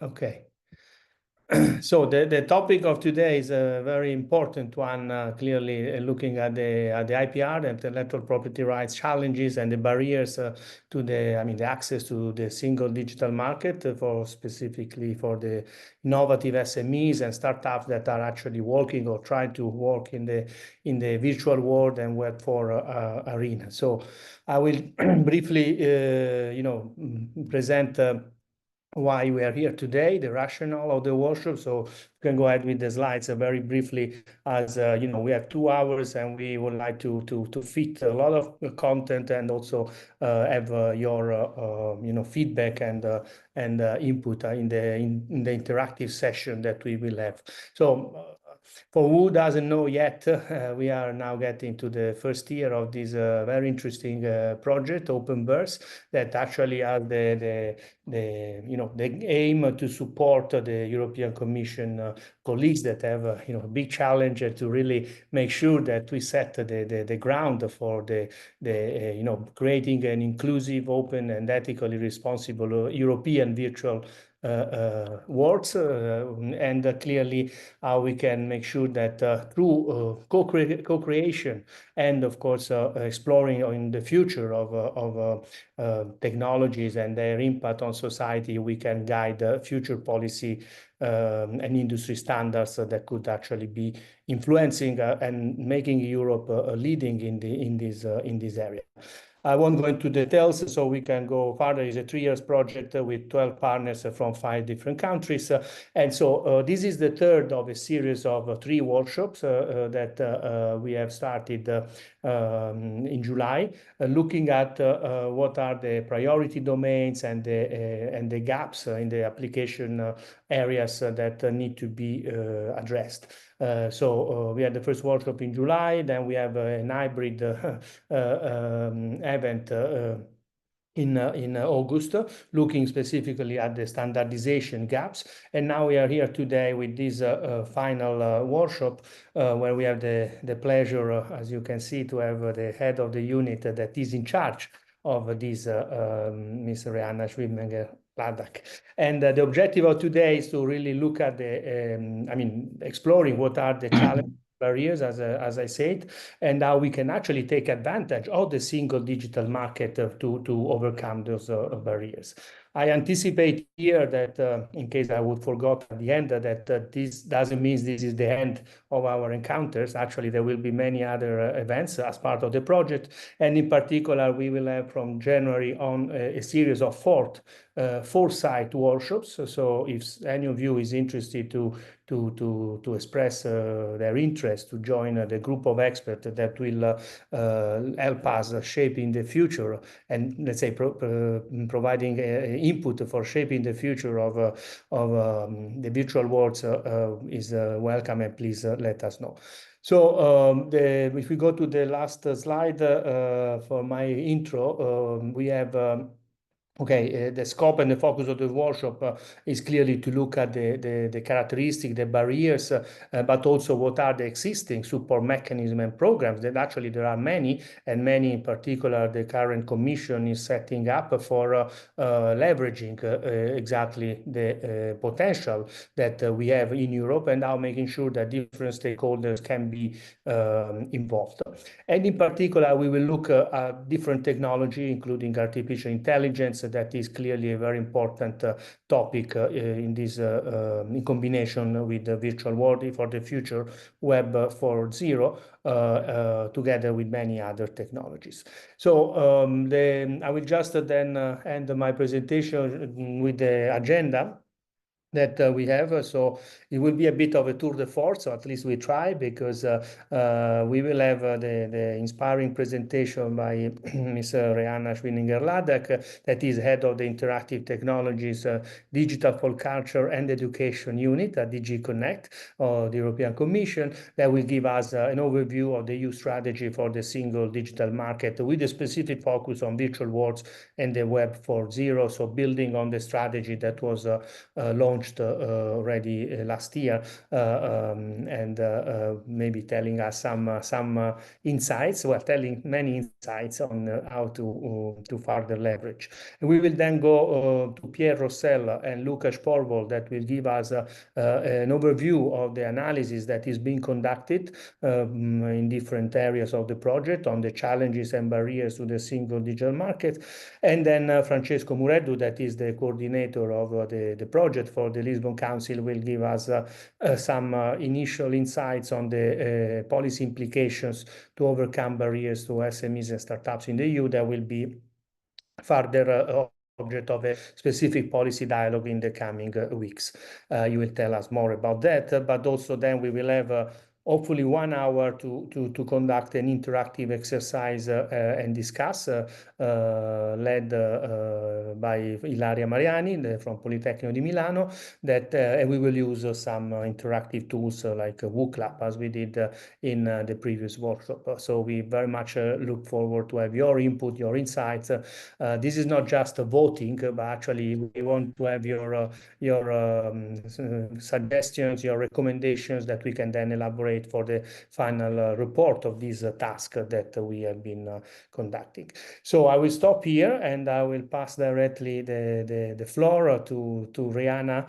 Okay. So the topic of today is a very important one, clearly looking at the IPR, the intellectual property rights challenges and the barriers to the access to the single digital market specifically for the innovative SMEs and startups that are actually working or trying to work in the virtual world and Web4 arena. So I will briefly, present why we are here today, the rationale of the workshop. So you can go ahead with the slides very briefly, as we have 2 hours and we would like to fit a lot of content and also have your feedback and input in the interactive session that we will have. So for who doesn't know yet, we are now getting to the first year of this very interesting project, OPENVERSE, that actually has the aim to support the European Commission colleagues that have a big challenge to really make sure that we set the ground for creating an inclusive, open, and ethically responsible European virtual worlds, and clearly how we can make sure that through co-creation and of course exploring in the future of technologies and their impact on society, we can guide future policy and industry standards that could actually be influencing and making Europe leading in this area. I won't go into details, so we can go further. It's a 3 years project with 12 partners from 5 different countries. And so this is the third of a series of 3 workshops that we have started in July, looking at what are the priority domains and the gaps in the application areas that need to be addressed. So we had the first workshop in July, then we have an hybrid event in August, looking specifically at the standardization gaps. And now we are here today with this final workshop where we have the pleasure, as you can see, to have the head of the unit that is in charge of this, Ms. Rihanna Schwimmenger-Ladak. And the objective of today is to really look at exploring what are the challenges, barriers, as I said, and how we can actually take advantage of the single digital market to overcome those barriers. I anticipate here that, in case I would forget at the end, that this doesn't mean this is the end of our encounters. Actually, there will be many other events as part of the project. And in particular, we will have from January on a series of 4 site workshops. So if any of you is interested to express their interest to join the group of experts that will help us shaping the future and, let's say, providing input for shaping the future of the virtual worlds is welcome, and please let us know. So if we go to the last slide for my intro, we have the scope and the focus of the workshop is clearly to look at the characteristics, the barriers, but also what are the existing support mechanisms and programs. That actually there are many, and many in particular the current Commission is setting up for leveraging exactly the potential that we have in Europe, and now making sure that different stakeholders can be involved. And in particular, we will look at different technology, including artificial intelligence. That is clearly a very important topic in this, in combination with the virtual world for the future Web 4.0, together with many other technologies. So I will just then end my presentation with the agenda that we have. So it will be a bit of a tour de force, or at least we try, because we will have the inspiring presentation by Ms. Rihanna Schwimmenger-Ladak, that is head of the Interactive Technologies Digital for Culture and Education Unit at DG Connect, the European Commission, that will give us an overview of the EU strategy for the single digital market with a specific focus on virtual worlds and the Web 4.0, so building on the strategy that was launched launched already last year, and maybe telling us some insights, well, telling many insights on how to further leverage. And we will then go to Pierre Rossell and Lucas Porvol that will give us an overview of the analysis that is being conducted in different areas of the project on the challenges and barriers to the single digital market. And then Francesco Mureddu, that is the coordinator of the project for the Lisbon Council, will give us some initial insights on the policy implications to overcome barriers to SMEs and startups in the EU. That will be further object of a specific policy dialogue in the coming weeks. You will tell us more about that, but also then we will have hopefully 1 hour to conduct an interactive exercise and discuss, led by Ilaria Mariani from Politecnico di Milano, that and we will use some interactive tools like WooClap, as we did in the previous workshop. So we very much look forward to have your input, your insights. This is not just a voting, but actually we want to have your suggestions, your recommendations that we can then elaborate for the final report of this task that we have been conducting. So I will stop here and I will pass directly the floor to Rihanna.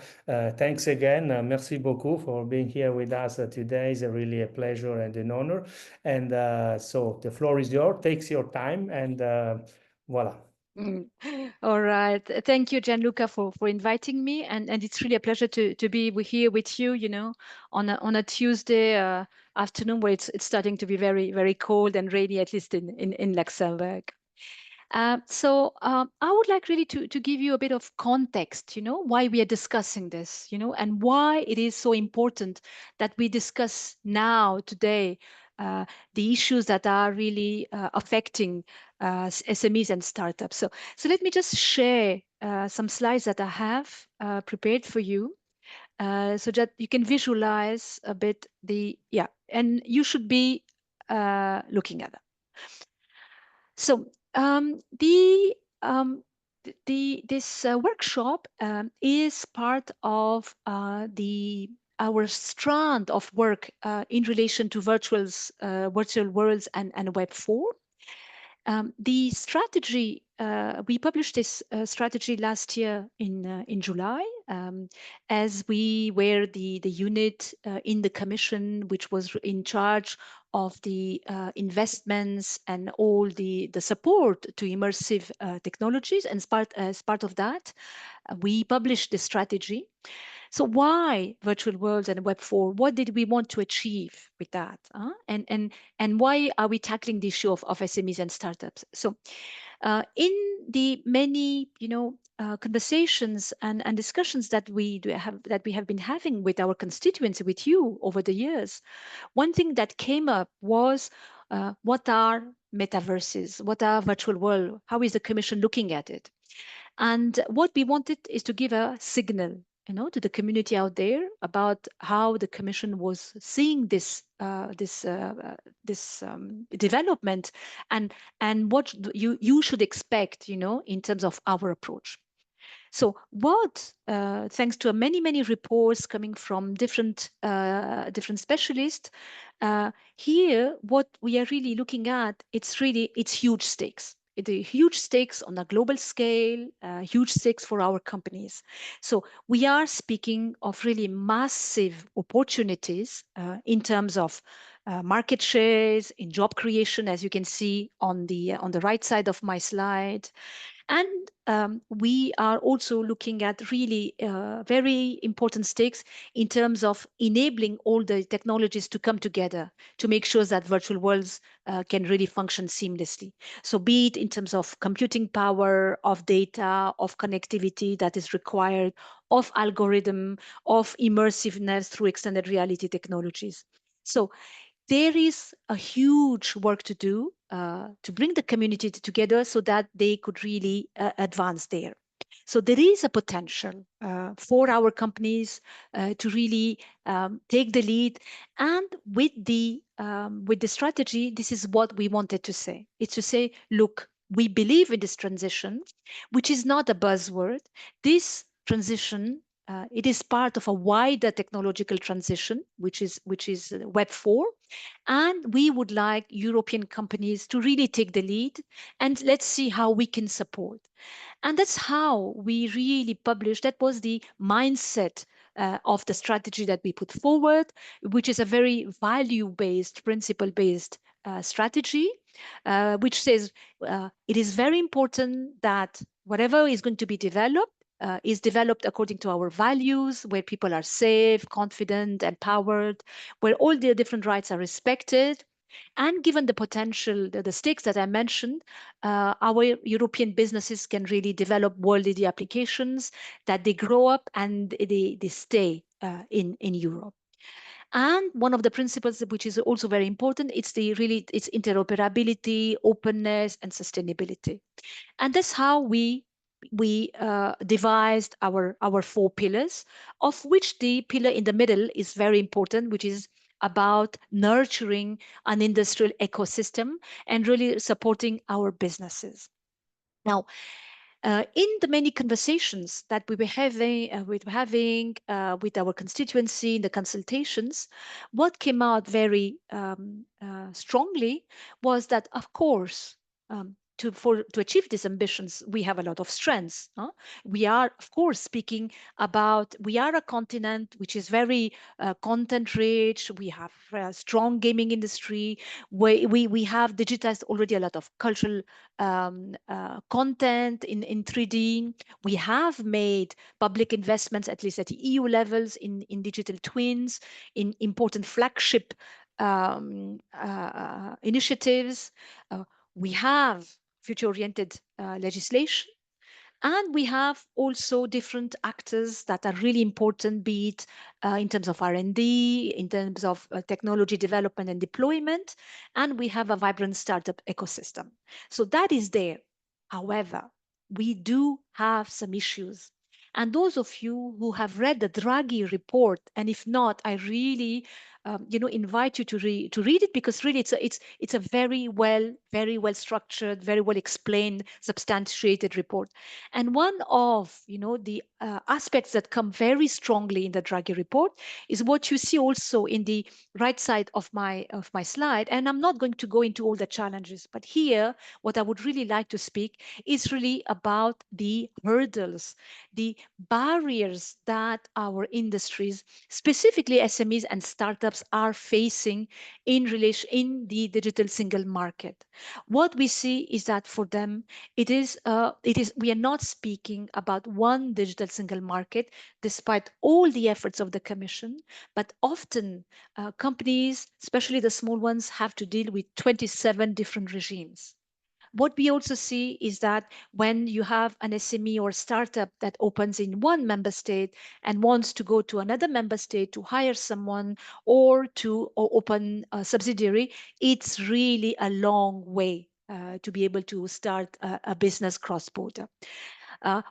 Thanks again. Merci beaucoup for being here with us today. It's really a pleasure and an honor. And so the floor is yours. Takes your time and voila. All right. Thank you, Gianluca, for inviting me. And it's really a pleasure to be here with you, you know, on a Tuesday afternoon where it's starting to be very, very cold and rainy, at least in Luxembourg. So I would like really to give you a bit of context, you know, why we are discussing this, you know, and why it is so important that we discuss now, today, the issues that are really affecting SMEs and startups. So let me just share some slides that I have prepared for you so that you can visualize a bit and you should be looking at them. So this workshop is part of our strand of work in relation to virtual worlds and Web 4. The strategy, we published this strategy last year in July, as we were the unit in the Commission which was in charge of the investments and all the support to immersive technologies. And as part of that, we published the strategy. So why virtual worlds and Web 4? What did we want to achieve with that? And why are we tackling the issue of SMEs and startups? So in the many, you know, conversations and discussions that we have been having with our constituents, with you over the years, one thing that came up was what are metaverses? What are virtual world? How is the Commission looking at it? And what we wanted is to give a signal, you know, to the community out there about how the Commission was seeing this development and what you should expect, you know, in terms of our approach. So what, thanks to many reports coming from different specialists, here what we are really looking at, it's huge stakes. The huge stakes on a global scale, huge stakes for our companies. So we are speaking of really massive opportunities in terms of market shares, in job creation, as you can see on the right side of my slide. And we are also looking at really very important stakes in terms of enabling all the technologies to come together to make sure that virtual worlds can really function seamlessly. So be it in terms of computing power, of data, of connectivity that is required, of algorithm, of immersiveness through extended reality technologies. So there is a huge work to do to bring the community together so that they could really advance there. So there is a potential for our companies to really take the lead. And with the strategy, this is what we wanted to say. It's to say, look, we believe in this transition, which is not a buzzword. This transition it is part of a wider technological transition, which is Web 4. And we would like European companies to really take the lead, and let's see how we can support. And that's how we really published. That was the mindset of the strategy that we put forward, which is a very value-based, principle-based strategy, which says it is very important that whatever is going to be developed is developed according to our values, where people are safe, confident, empowered, where all their different rights are respected. And given the potential, the stakes that I mentioned, our European businesses can really develop world-leading applications, that they grow up and they stay in Europe. And one of the principles which is also very important, it's interoperability, openness, and sustainability. And that's how we devised our 4 pillars, of which the pillar in the middle is very important, which is about nurturing an industrial ecosystem and really supporting our businesses. Now, in the many conversations that we were having with our constituency in the consultations, what came out very strongly was that, of course, to achieve these ambitions, we have a lot of strengths. We are, of course, speaking about, we are a continent which is very content rich. We have a strong gaming industry. We have digitized already a lot of cultural content in 3D. We have made public investments, at least at the EU levels, in digital twins, in important flagship initiatives. We have future-oriented legislation. And we have also different actors that are really important, be it in terms of R&D, in terms of technology development and deployment. And we have a vibrant startup ecosystem. So that is there. However, we do have some issues. And those of you who have read the Draghi report, and if not, I really invite you to read it, because really it's a very well structured, very well explained, substantiated report. And one of the aspects that come very strongly in the Draghi report is what you see also in the right side of my slide. And I'm not going to go into all the challenges, but here what I would really like to speak is really about the hurdles, the barriers that our industries, specifically SMEs and startups, are facing in the digital single market. What we see is that for them, we are not speaking about one digital single market, despite all the efforts of the Commission, but often companies, especially the small ones, have to deal with 27 different regimes. What we also see is that when you have an SME or startup that opens in one member state and wants to go to another member state to hire someone or to open a subsidiary, it's really a long way to be able to start a business cross-border.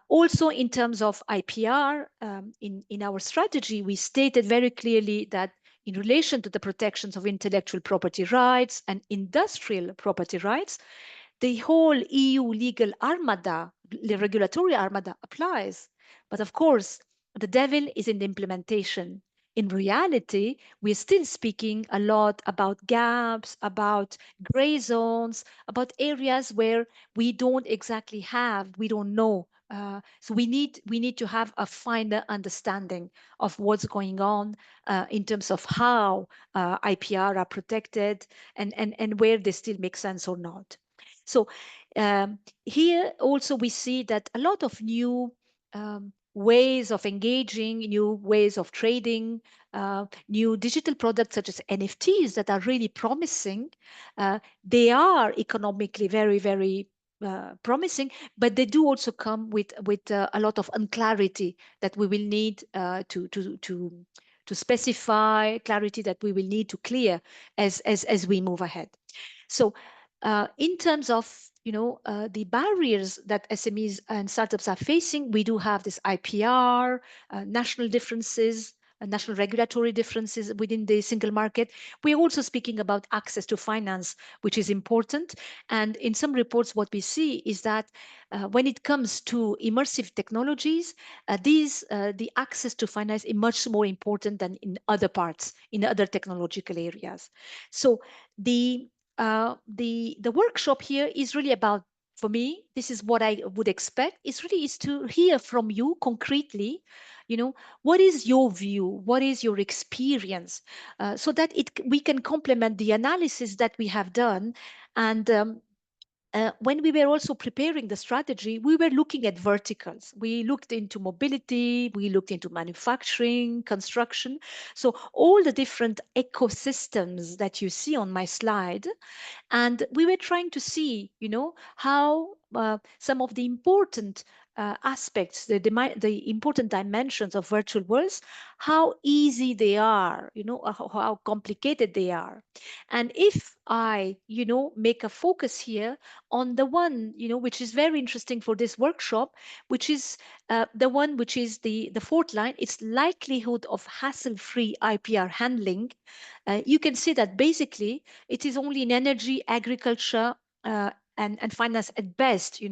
Also, in terms of IPR, in our strategy, we stated very clearly that in relation to the protections of intellectual property rights and industrial property rights, the whole EU legal armada, the regulatory armada applies. But of course, the devil is in the implementation. In reality, we're still speaking a lot about gaps, about gray zones, about areas where we don't exactly have, we don't know. So we need to have a finer understanding of what's going on in terms of how IPR are protected and where they still make sense or not. So here also we see that a lot of new ways of engaging, new ways of trading, new digital products such as NFTs that are really promising. They are economically very, very promising, but they do also come with a lot of unclarity that we will need to specify, clarity that we will need to clear as we move ahead. So in terms of the barriers that SMEs and startups are facing, we do have this IPR, national differences, national regulatory differences within the single market. We're also speaking about access to finance, which is important. And in some reports, what we see is that when it comes to immersive technologies, the access to finance is much more important than in other parts, in other technological areas. So the workshop here is really about, for me, this is what I would expect. It's really is to hear from you concretely, what is your view, what is your experience, so that we can complement the analysis that we have done. And when we were also preparing the strategy, we were looking at verticals. We looked into mobility, we looked into manufacturing, construction. So all the different ecosystems that you see on my slide. And we were trying to see, how some of the important aspects, the important dimensions of virtual worlds, how easy they are, how complicated they are. And if I, make a focus here on the one, which is very interesting for this workshop, which is the one which is the fourth line, it's likelihood of hassle-free IPR handling. You can see that basically it is only in energy, agriculture, and finance at best,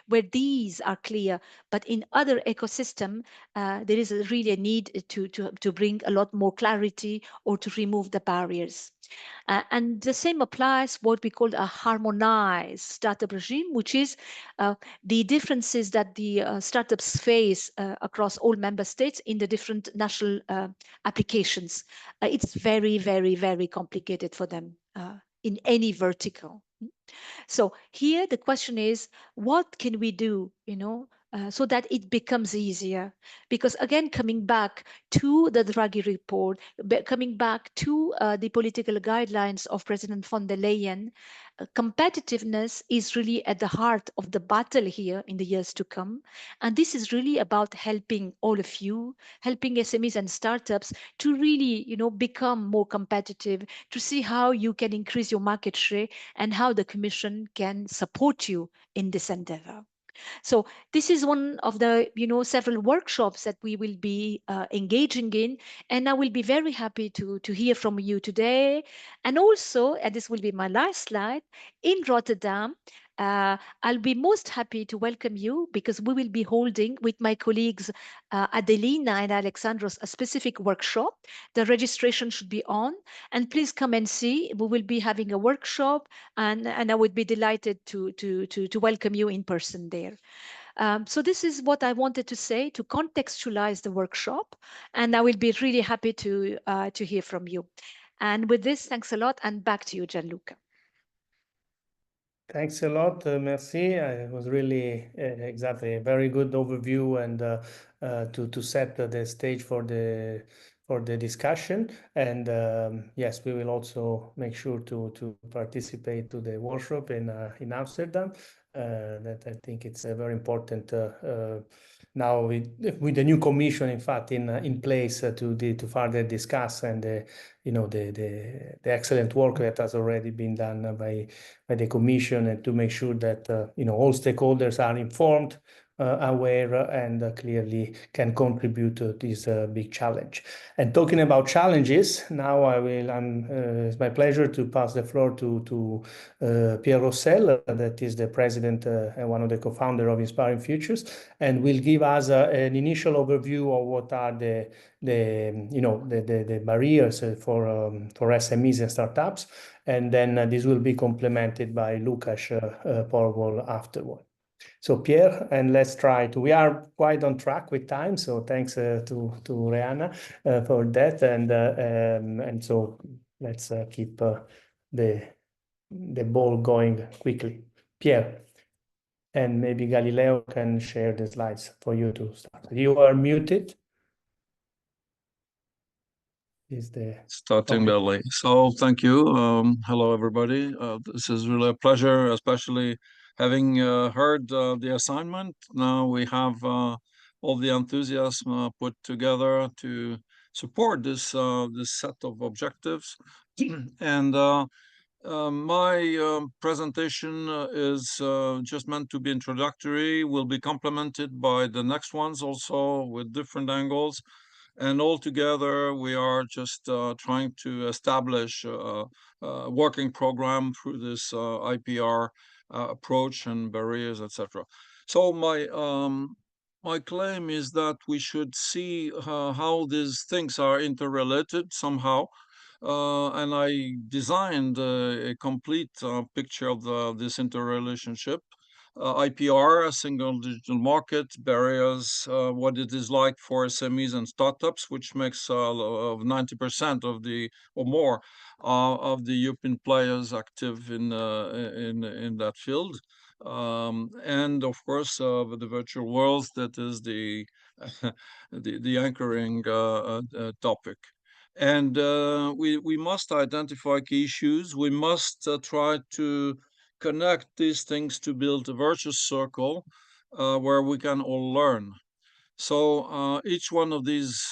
where these are clear. But in other ecosystem, there is really a need to bring a lot more clarity or to remove the barriers. And the same applies what we call a harmonized startup regime, which is the differences that the startups face across all member states in the different national applications. It's very, very, very complicated for them in any vertical. So here the question is, what can we do, so that it becomes easier? Because again, coming back to the Draghi report, coming back to the political guidelines of President von der Leyen, competitiveness is really at the heart of the battle here in the years to come. And this is really about helping all of you, helping SMEs and startups to really, become more competitive, to see how you can increase your market share and how the Commission can support you in this endeavor. So this is one of the, several workshops that we will be engaging in. And I will be very happy to hear from you today. And also, and this will be my last slide, in Rotterdam, I'll be most happy to welcome you, because we will be holding with my colleagues Adelina and Alexandros a specific workshop. The registration should be on, and please come and see. We will be having a workshop, and I would be delighted to welcome you in person there. So this is what I wanted to say to contextualize the workshop, and I will be really happy to hear from you. And with this, thanks a lot, and back to you, Gianluca. Thanks a lot, merci. It was really exactly a very good overview, and to set the stage for the discussion. And yes, we will also make sure to participate to the workshop in Amsterdam. That I think it's very important now with the new commission, in fact, in place to further discuss, and the excellent work that has already been done by the Commission, and to make sure that all stakeholders are informed, aware, and clearly can contribute to this big challenge. And talking about challenges, now it's my pleasure to pass the floor to Pierre Rossel, that is the president and one of the co-founder of Inspiring Futures, and will give us an initial overview of what are the barriers for SMEs and startups, and then this will be complemented by Lukasz Porwol afterward. So Pierre, and let's try to. We are quite on track with time, so thanks to Rihanna for that, and so let's keep the ball going quickly. Pierre, and maybe Galileo can share the slides for you to start. You are muted. Is the starting Billy. So thank you. Hello, everybody. This is really a pleasure, especially having heard the assignment. Now we have all the enthusiasm put together to support this set of objectives. And my presentation is just meant to be introductory, will be complemented by the next ones also with different angles. And altogether, we are just trying to establish a working program through this IPR approach and barriers, etc. So my claim is that we should see how these things are interrelated somehow. And I designed a complete picture of this interrelationship. IPR, a single digital market, barriers, what it is like for SMEs and startups, which makes of 90% of the or more of the European players active in that field. And of course, with the virtual worlds, that is the the anchoring topic. And we must identify key issues. We must try to connect these things to build a virtuous circle where we can all learn. So each one of these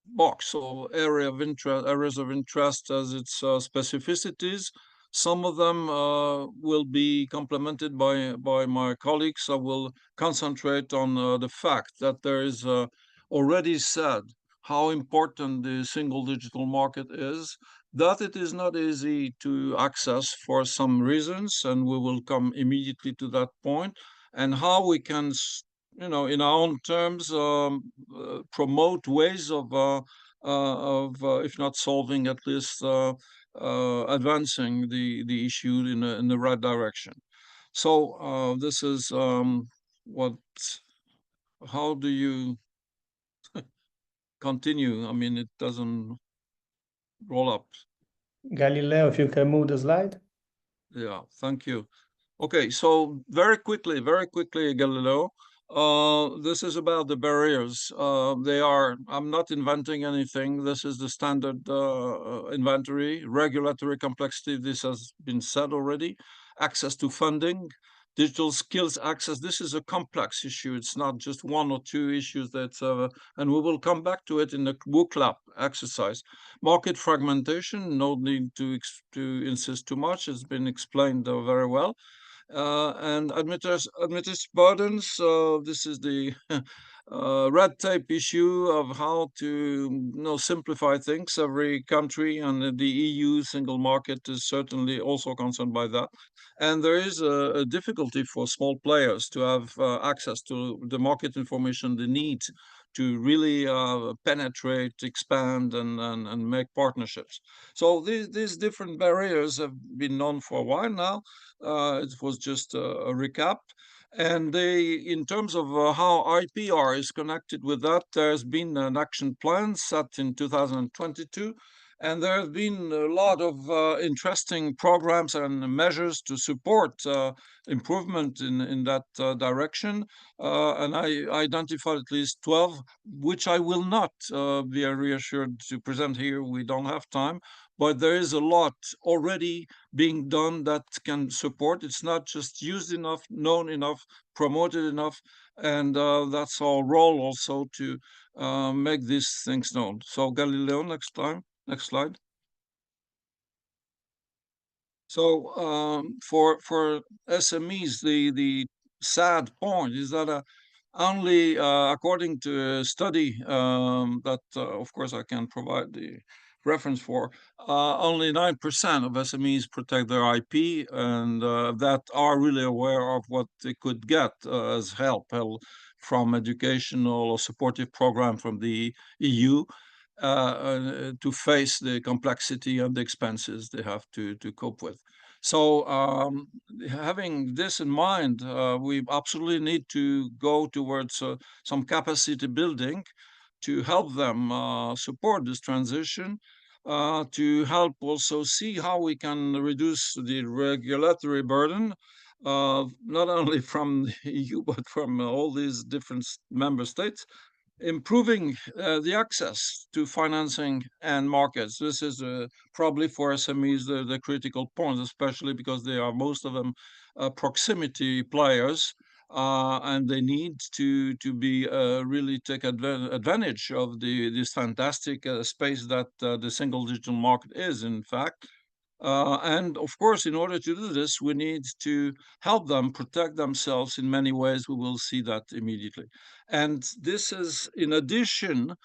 box or areas of interest has its specificities. Some of them will be complemented by my colleagues. I will concentrate on the fact that there is already said how important the single digital market is, that it is not easy to access for some reasons, and we will come immediately to that point, and how we can in our own terms, promote ways if not solving, at least advancing the issue in the right direction. So this is what. How do you continue? I mean, it doesn't roll up. Galileo, if you can move the slide. Yeah, thank you. Okay, so very quickly, Galileo. This is about the barriers. I'm not inventing anything. This is the standard inventory. Regulatory complexity, this has been said already. Access to funding, digital skills access. This is a complex issue. It's not just one or two issues and we will come back to it in the book lab exercise. Market fragmentation, no need to insist too much. It's been explained very well. And administrative burdens, this is the red tape issue of how to simplify things. Every country and the EU single market is certainly also concerned by that. And there is a difficulty for small players to have access to the market information they need to really penetrate, expand, and make partnerships. So these different barriers have been known for a while now. It was just a recap. And in terms of how IPR is connected with that, there's been an action plan set in 2022. And there have been a lot of interesting programs and measures to support improvement in that direction. And I identified at least 12, which I will not be reassured to present here. We don't have time. But there is a lot already being done that can support. It's not just used enough, known enough, promoted enough. And that's our role also to make these things known. So Galileo, next slide. So for SMEs, the sad point is that only according to a study that, of course, I can provide the reference for, only 9% of SMEs protect their IP, and that are really aware of what they could get as help from educational or supportive program from the EU. To face the complexity and the expenses they have to cope with. So having this in mind, we absolutely need to go towards some capacity building to help them support this transition, to help also see how we can reduce the regulatory burden, not only from the EU, but from all these different member states, improving the access to financing and markets. This is probably for SMEs the critical point, especially because they are, most of them, proximity players, and they need to be really take advantage of this fantastic space that the single digital market is, in fact. And of course, in order to do this, we need to help them protect themselves in many ways. We will see that immediately. And this is in addition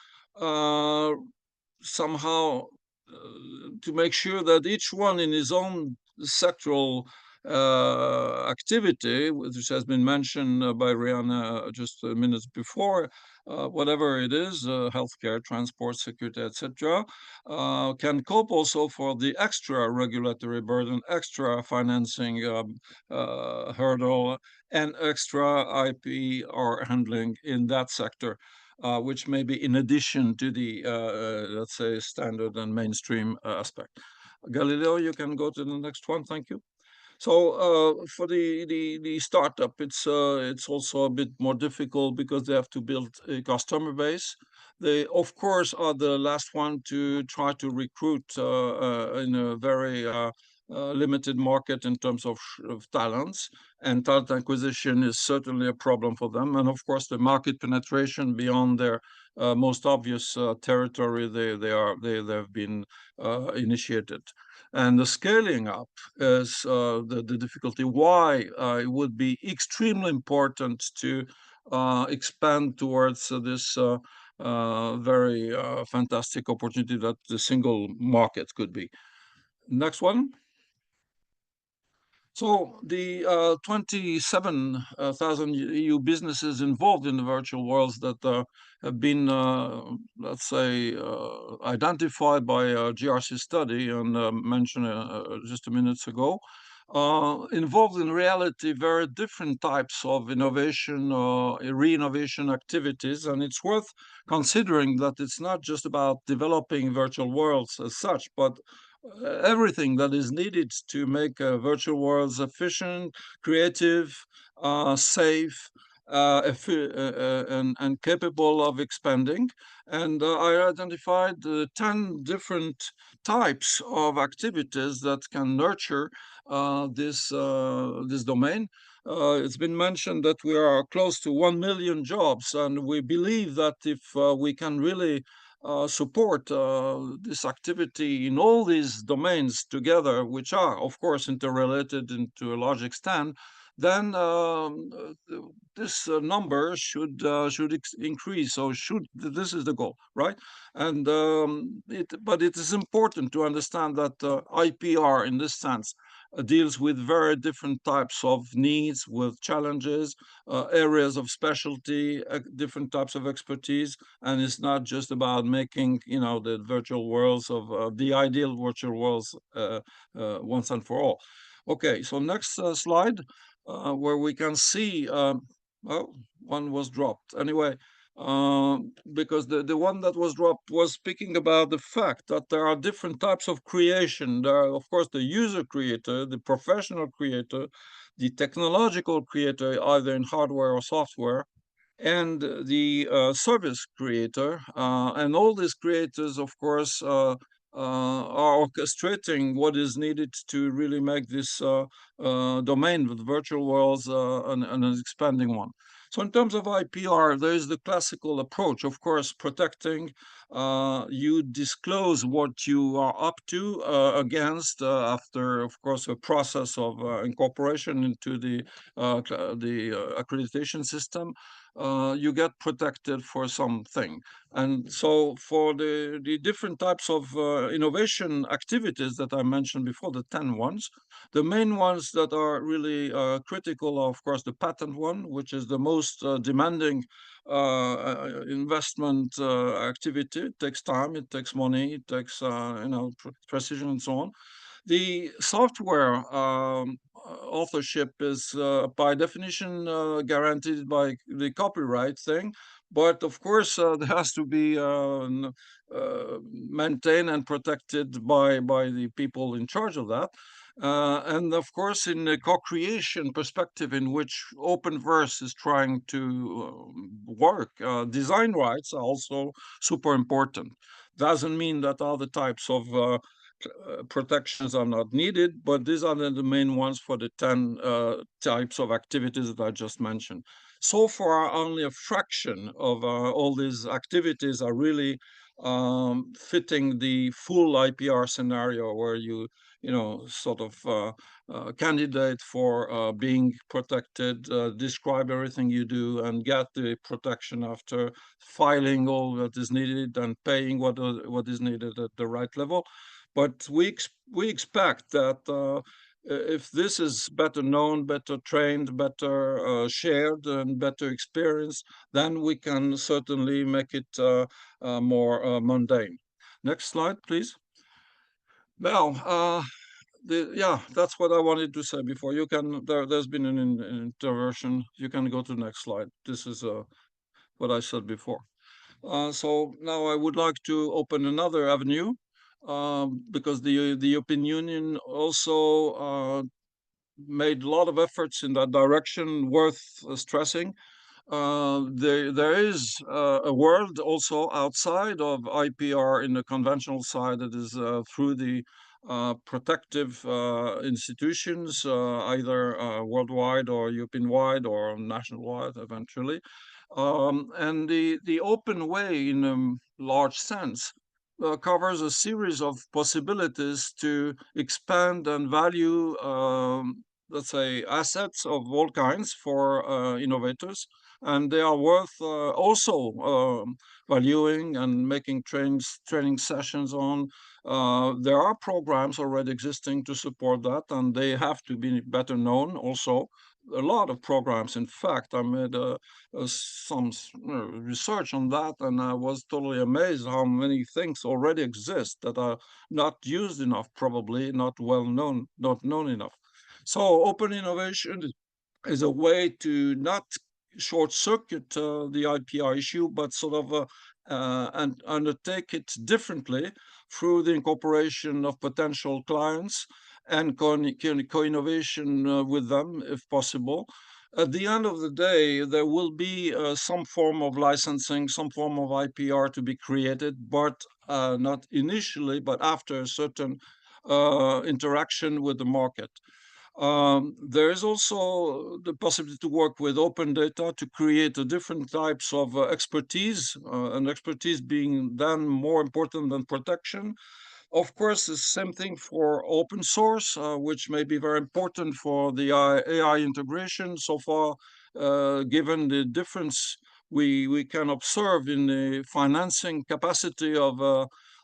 somehow to make sure that each one in his own sectoral activity, which has been mentioned by Rihanna just a minute before, whatever it is, healthcare, transport, security, etc., can cope also for the extra regulatory burden, extra financing hurdle, and extra IPR handling in that sector. Which may be in addition to the, let's say, standard and mainstream aspect. Galileo, you can go to the next one. Thank you. So for the startup, it's also a bit more difficult because they have to build a customer base. They, of course, are the last one to try to recruit in a very limited market in terms of talents, and talent acquisition is certainly a problem for them. And of course, the market penetration beyond their most obvious territory, they've been initiated. And the scaling up is the difficulty. Why it would be extremely important to expand towards this very fantastic opportunity that the single market could be. Next one. So the 27,000 EU businesses involved in the virtual worlds that have been, let's say, identified by a GRC study and mentioned just a minute ago, involved in reality very different types of innovation or re-innovation activities. And it's worth considering that it's not just about developing virtual worlds as such, but everything that is needed to make virtual worlds efficient, creative, safe, and capable of expanding. And I identified 10 different types of activities that can nurture this domain. It's been mentioned that we are close to 1 million jobs, and we believe that if we can really support this activity in all these domains together, which are, of course, interrelated to a large extent, then this number should increase. So this is the goal, right? And but it is important to understand that IPR, in this sense, deals with very different types of needs, with challenges, areas of specialty, different types of expertise, and it's not just about making, the virtual worlds of the ideal virtual worlds once and for all. Okay, so next slide, where we can see, well, one was dropped. Anyway, because the one that was dropped was speaking about the fact that there are different types of creation. There are, of course, the user creator, the professional creator, the technological creator, either in hardware or software, and the service creator. And all these creators, of course, are orchestrating what is needed to really make this domain with virtual worlds an expanding one. So in terms of IPR, there is the classical approach, of course, protecting. You disclose what you are up to against after, of course, a process of incorporation into the accreditation system. You get protected for something. And so for the different types of innovation activities that I mentioned before, the 10 ones, the main ones that are really critical are, of course, the patent one, which is the most demanding investment activity. It takes time, it takes money, it takes precision and so on. The software authorship is by definition guaranteed by the copyright thing, but of course there has to be maintained and protected by the people in charge of that. And of course, in the co-creation perspective in which OPENVERSE is trying to work, design rights are also super important. Doesn't mean that other types of protections are not needed, but these are the main ones for the 10 types of activities that I just mentioned. So far, only a fraction of all these activities are really fitting the full IPR scenario, where you sort of candidate for being protected, describe everything you do, and get the protection after filing all that is needed and paying what is needed at the right level. But we expect that if this is better known, better trained, better shared, and better experienced, then we can certainly make it more mundane. Next slide, please. Well, yeah, that's what I wanted to say before. There's been an interversion. You can go to the next slide. This is what I said before. So now I would like to open another avenue, because the European Union also made a lot of efforts in that direction, worth stressing. There is a world also outside of IPR in the conventional side that is through the protective institutions, either worldwide or European-wide or national-wide eventually. And the open way, in a large sense, covers a series of possibilities to expand and value, let's say, assets of all kinds for innovators. And they are worth also valuing and making training sessions on. There are programs already existing to support that, and they have to be better known also. A lot of programs. In fact, I made some research on that, and I was totally amazed how many things already exist that are not used enough, probably not well known, not known enough. So open innovation is a way to not short circuit the IPR issue, but sort of and undertake it differently through the incorporation of potential clients and co-innovation with them, if possible. At the end of the day, there will be some form of licensing, some form of IPR to be created, but not initially, but after a certain interaction with the market. There is also the possibility to work with open data to create different types of expertise, and expertise being then more important than protection. Of course, the same thing for open source, which may be very important for the AI integration. So far, given the difference we can observe in the financing capacity of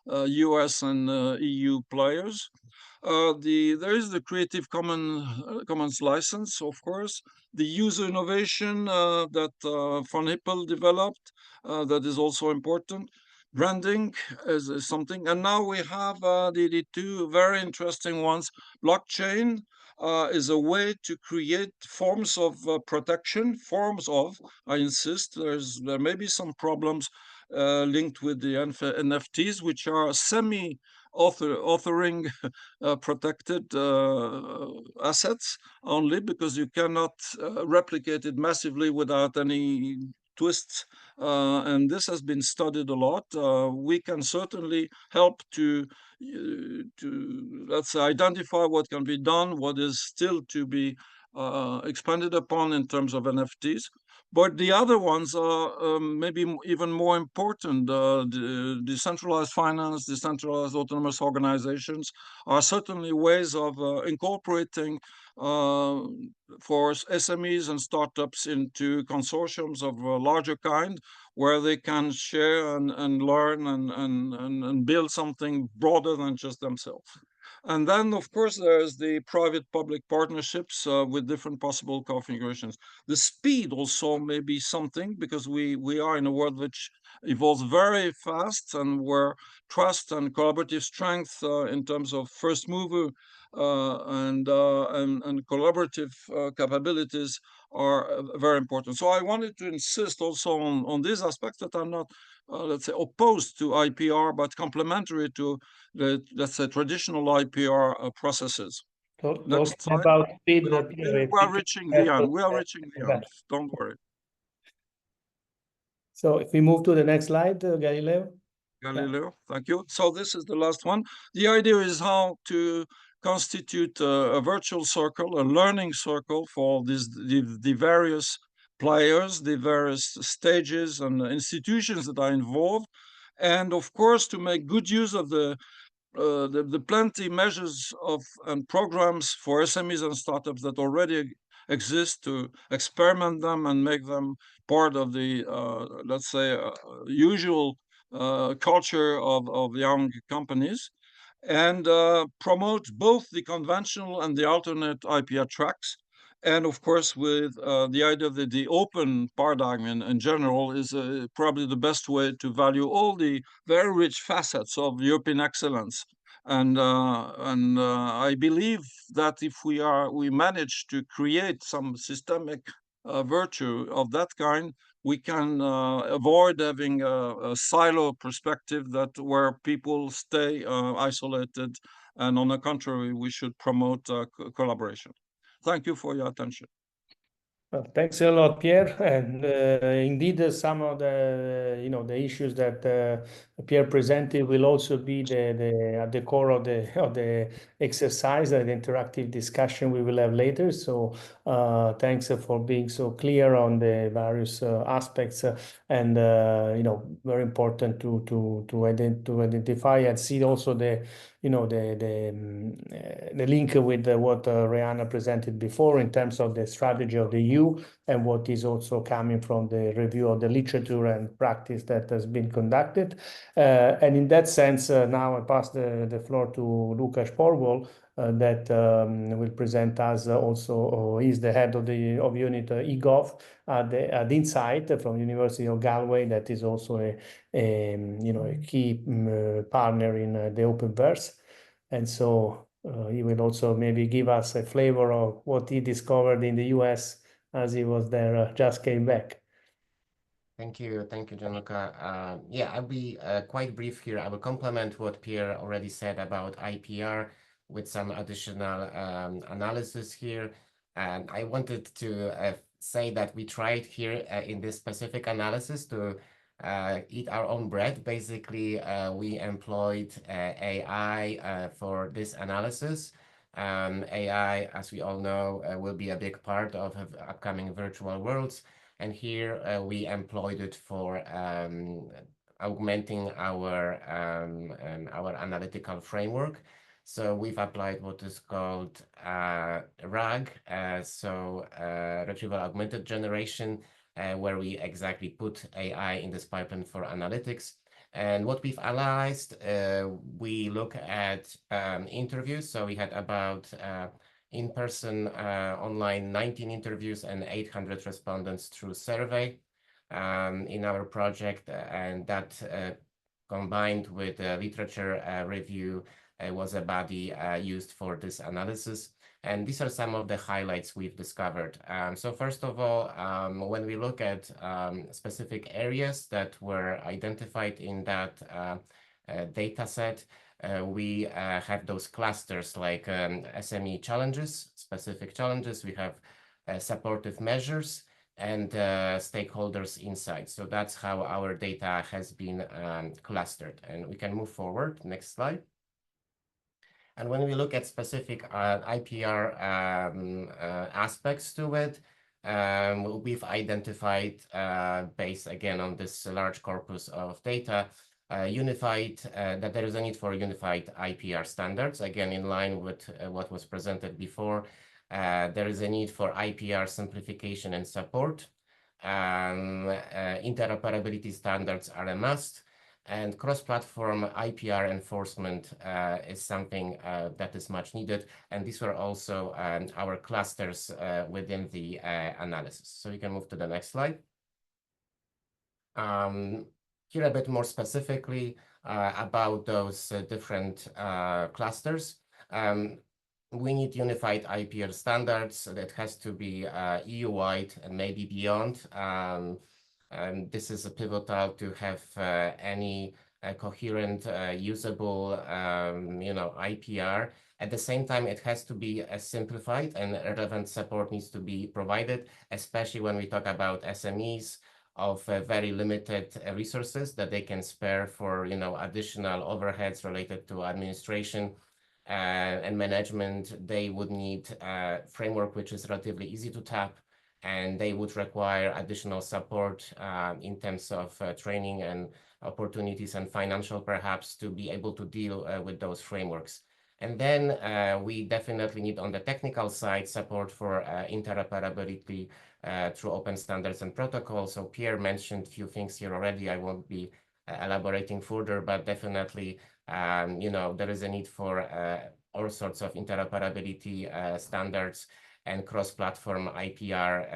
US and EU players. There is the Creative Commons license, of course, the user innovation that Van Hippel developed, that is also important. Branding is something, and now we have the two very interesting ones. Blockchain is a way to create forms of protection, I insist, there may be some problems linked with the NFTs, which are authoring protected assets only, because you cannot replicate it massively without any twists, and this has been studied a lot. We can certainly help to let's say, identify what can be done, what is still to be expanded upon in terms of NFTs. But the other ones are maybe even more important. Decentralized finance, decentralized autonomous organizations are certainly ways of incorporating for SMEs and startups into consortiums of a larger kind, where they can share and learn and build something broader than just themselves. And then, of course, there's the private-public partnerships with different possible configurations. The speed also may be something, because we are in a world which evolves very fast, and where trust and collaborative strength in terms of first mover and collaborative capabilities are very important. So I wanted to insist also on these aspects that are not, let's say, opposed to IPR, but complementary to the, let's say, traditional IPR processes. Next slide. About speed, We are reaching the end. We are reaching the end. Don't worry. So if we move to the next slide, Galileo. Galileo, thank you. So this is the last one. The idea is how to constitute a virtual circle, a learning circle for the various players, the various stages and institutions that are involved, and of course to make good use of the the plenty measures of and programs for SMEs and startups that already exist to experiment them and make them part of the let's say usual culture of young companies, and promote both the conventional and the alternate IPR tracks. And of course, with the idea that the open paradigm in general is probably the best way to value all the very rich facets of European excellence. And I believe that if we manage to create some systemic virtue of that kind, we can avoid having a silo perspective that where people stay isolated, and on the contrary, we should promote collaboration. Thank you for your attention. Well, thanks a lot, Pierre. And indeed, some of the the issues that Pierre presented will also be at the core of the exercise, the interactive discussion we will have later. So thanks for being so clear on the various aspects, and very important to identify and see also the the link with what Rihanna presented before in terms of the strategy of the EU and what is also coming from the review of the literature and practice that has been conducted. And in that sense, now I pass the floor to Lukáš Porgol, that will present us also. He's the head of unit eGov at Insight from University of Galway. That is also a key partner in the OPENVERSE, and so he will also maybe give us a flavor of what he discovered in the US as he was there, just came back. Thank you, Gianluca. Yeah, I'll be quite brief here. I will complement what Pierre already said about IPR with some additional analysis here. And I wanted to say that we tried here in this specific analysis to eat our own bread. Basically, we employed AI for this analysis. AI, as we all know, will be a big part of upcoming virtual worlds. And here we employed it for augmenting our analytical framework. So we've applied what is called RAG, so retrieval augmented generation, where we exactly put AI in this pipeline for analytics. And what we've analyzed, we look at interviews. So we had about in-person, online 19 interviews and 800 respondents through survey in our project. And that combined with literature review was a body used for this analysis. And these are some of the highlights we've discovered. So first of all, when we look at specific areas that were identified in that data set, we have those clusters like SME challenges, specific challenges. We have supportive measures and stakeholders insights. So that's how our data has been clustered. And we can move forward. Next slide. And when we look at specific IPR aspects to it, we've identified, based again on this large corpus of data, that there is a need for unified IPR standards. Again, in line with what was presented before, there is a need for IPR simplification and support. Interoperability standards are a must. And cross-platform IPR enforcement is something that is much needed. And these were also our clusters within the analysis. So you can move to the next slide. Here a bit more specifically about those different clusters. We need unified IPR standards that has to be EU-wide and maybe beyond. This is a pivotal to have any coherent, usable, IPR. At the same time, it has to be simplified and relevant support needs to be provided, especially when we talk about SMEs of very limited resources that they can spare for, additional overheads related to administration and management. They would need a framework which is relatively easy to tap and they would require additional support in terms of training and opportunities and financial perhaps to be able to deal with those frameworks. And then we definitely need on the technical side support for interoperability through open standards and protocols. So Pierre mentioned a few things here already. I won't be elaborating further, but definitely, there is a need for all sorts of interoperability standards and cross-platform IPR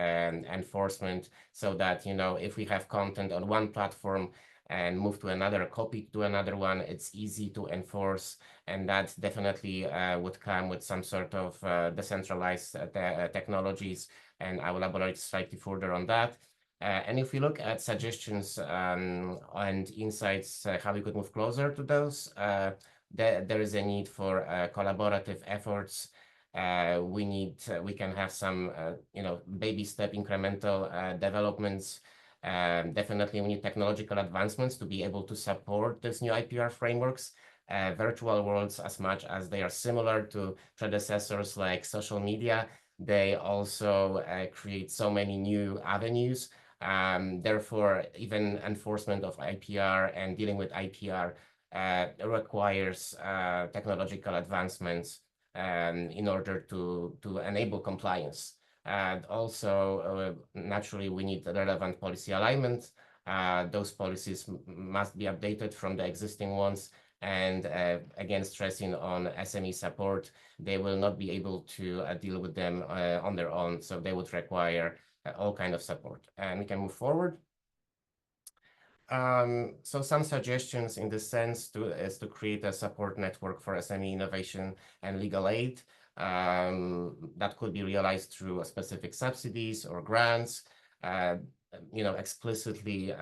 enforcement, so that, if we have content on one platform and move to another, copy to another one, it's easy to enforce. And that definitely would come with some sort of decentralized technologies. And I will elaborate slightly further on that. And if we look at suggestions and insights, how we could move closer to those, there is a need for collaborative efforts. We can have some, baby step incremental developments. Definitely we need technological advancements to be able to support this new IPR frameworks. Virtual worlds, as much as they are similar to predecessors like social media, they also create so many new avenues. Therefore, even enforcement of IPR and dealing with IPR requires technological advancements in order to enable compliance. And also, naturally, we need relevant policy alignment. Those policies must be updated from the existing ones. And again, stressing on SME support, they will not be able to deal with them on their own. So they would require all kind of support. And we can move forward. So some suggestions in this sense is to create a support network for SME innovation and legal aid. That could be realized through specific subsidies or grants, explicitly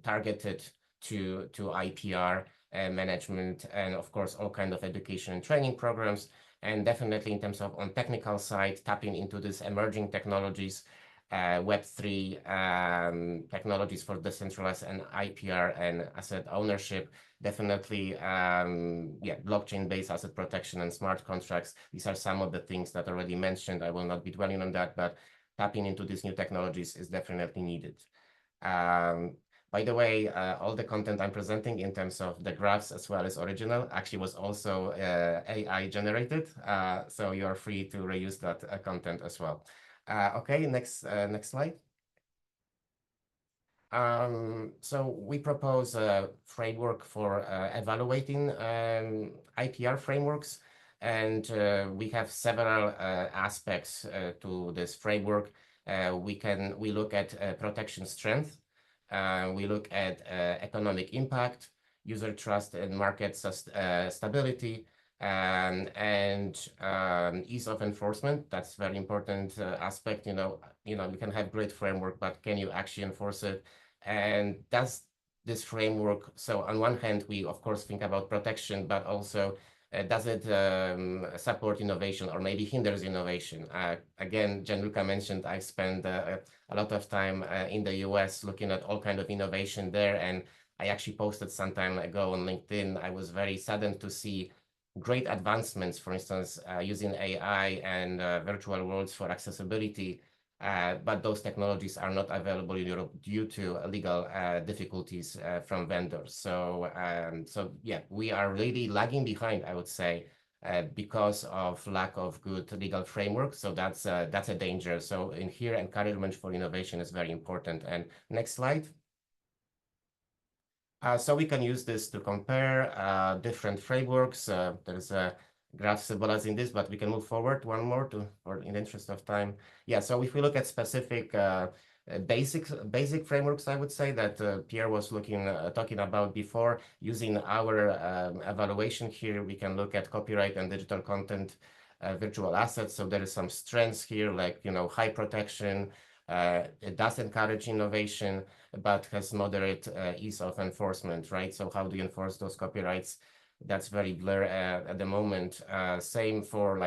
targeted to IPR management, and of course all kind of education and training programs. And definitely in terms of on technical side, tapping into these emerging technologies, Web3 technologies for decentralized and IPR and asset ownership. Definitely, blockchain-based asset protection and smart contracts. These are some of the things that already mentioned. I will not be dwelling on that, but tapping into these new technologies is definitely needed. By the way, all the content I'm presenting in terms of the graphs as well as original actually was also AI generated. So you are free to reuse that content as well. Okay, next slide. So we propose a framework for evaluating IPR frameworks, and we have several aspects to this framework. We look at protection strength. We look at economic impact, user trust, and market stability. And ease of enforcement. That's very important aspect. We can have great framework, but can you actually enforce it? And does this framework, so on one hand, we of course think about protection, but also does it support innovation or maybe hinders innovation? Again, Gianluca mentioned I spent a lot of time in the US looking at all kind of innovation there, and I actually posted some time ago on LinkedIn. I was very saddened to see great advancements, for instance, using AI and virtual worlds for accessibility, but those technologies are not available in Europe due to legal difficulties from vendors. So yeah, we are really lagging behind, I would say, because of lack of good legal framework. So that's a danger. So in here, encouragement for innovation is very important. And next slide. So we can use this to compare different frameworks. There's a graph symbolizing this, but we can move forward one more in the interest of time. Yeah, so if we look at specific basic frameworks, I would say that Pierre was talking about before, using our evaluation here, we can look at copyright and digital content virtual assets. So there is some strengths here, like, high protection. It does encourage innovation, but has moderate ease of enforcement, right? So how do you enforce those copyrights? That's very blurry at the moment. Same for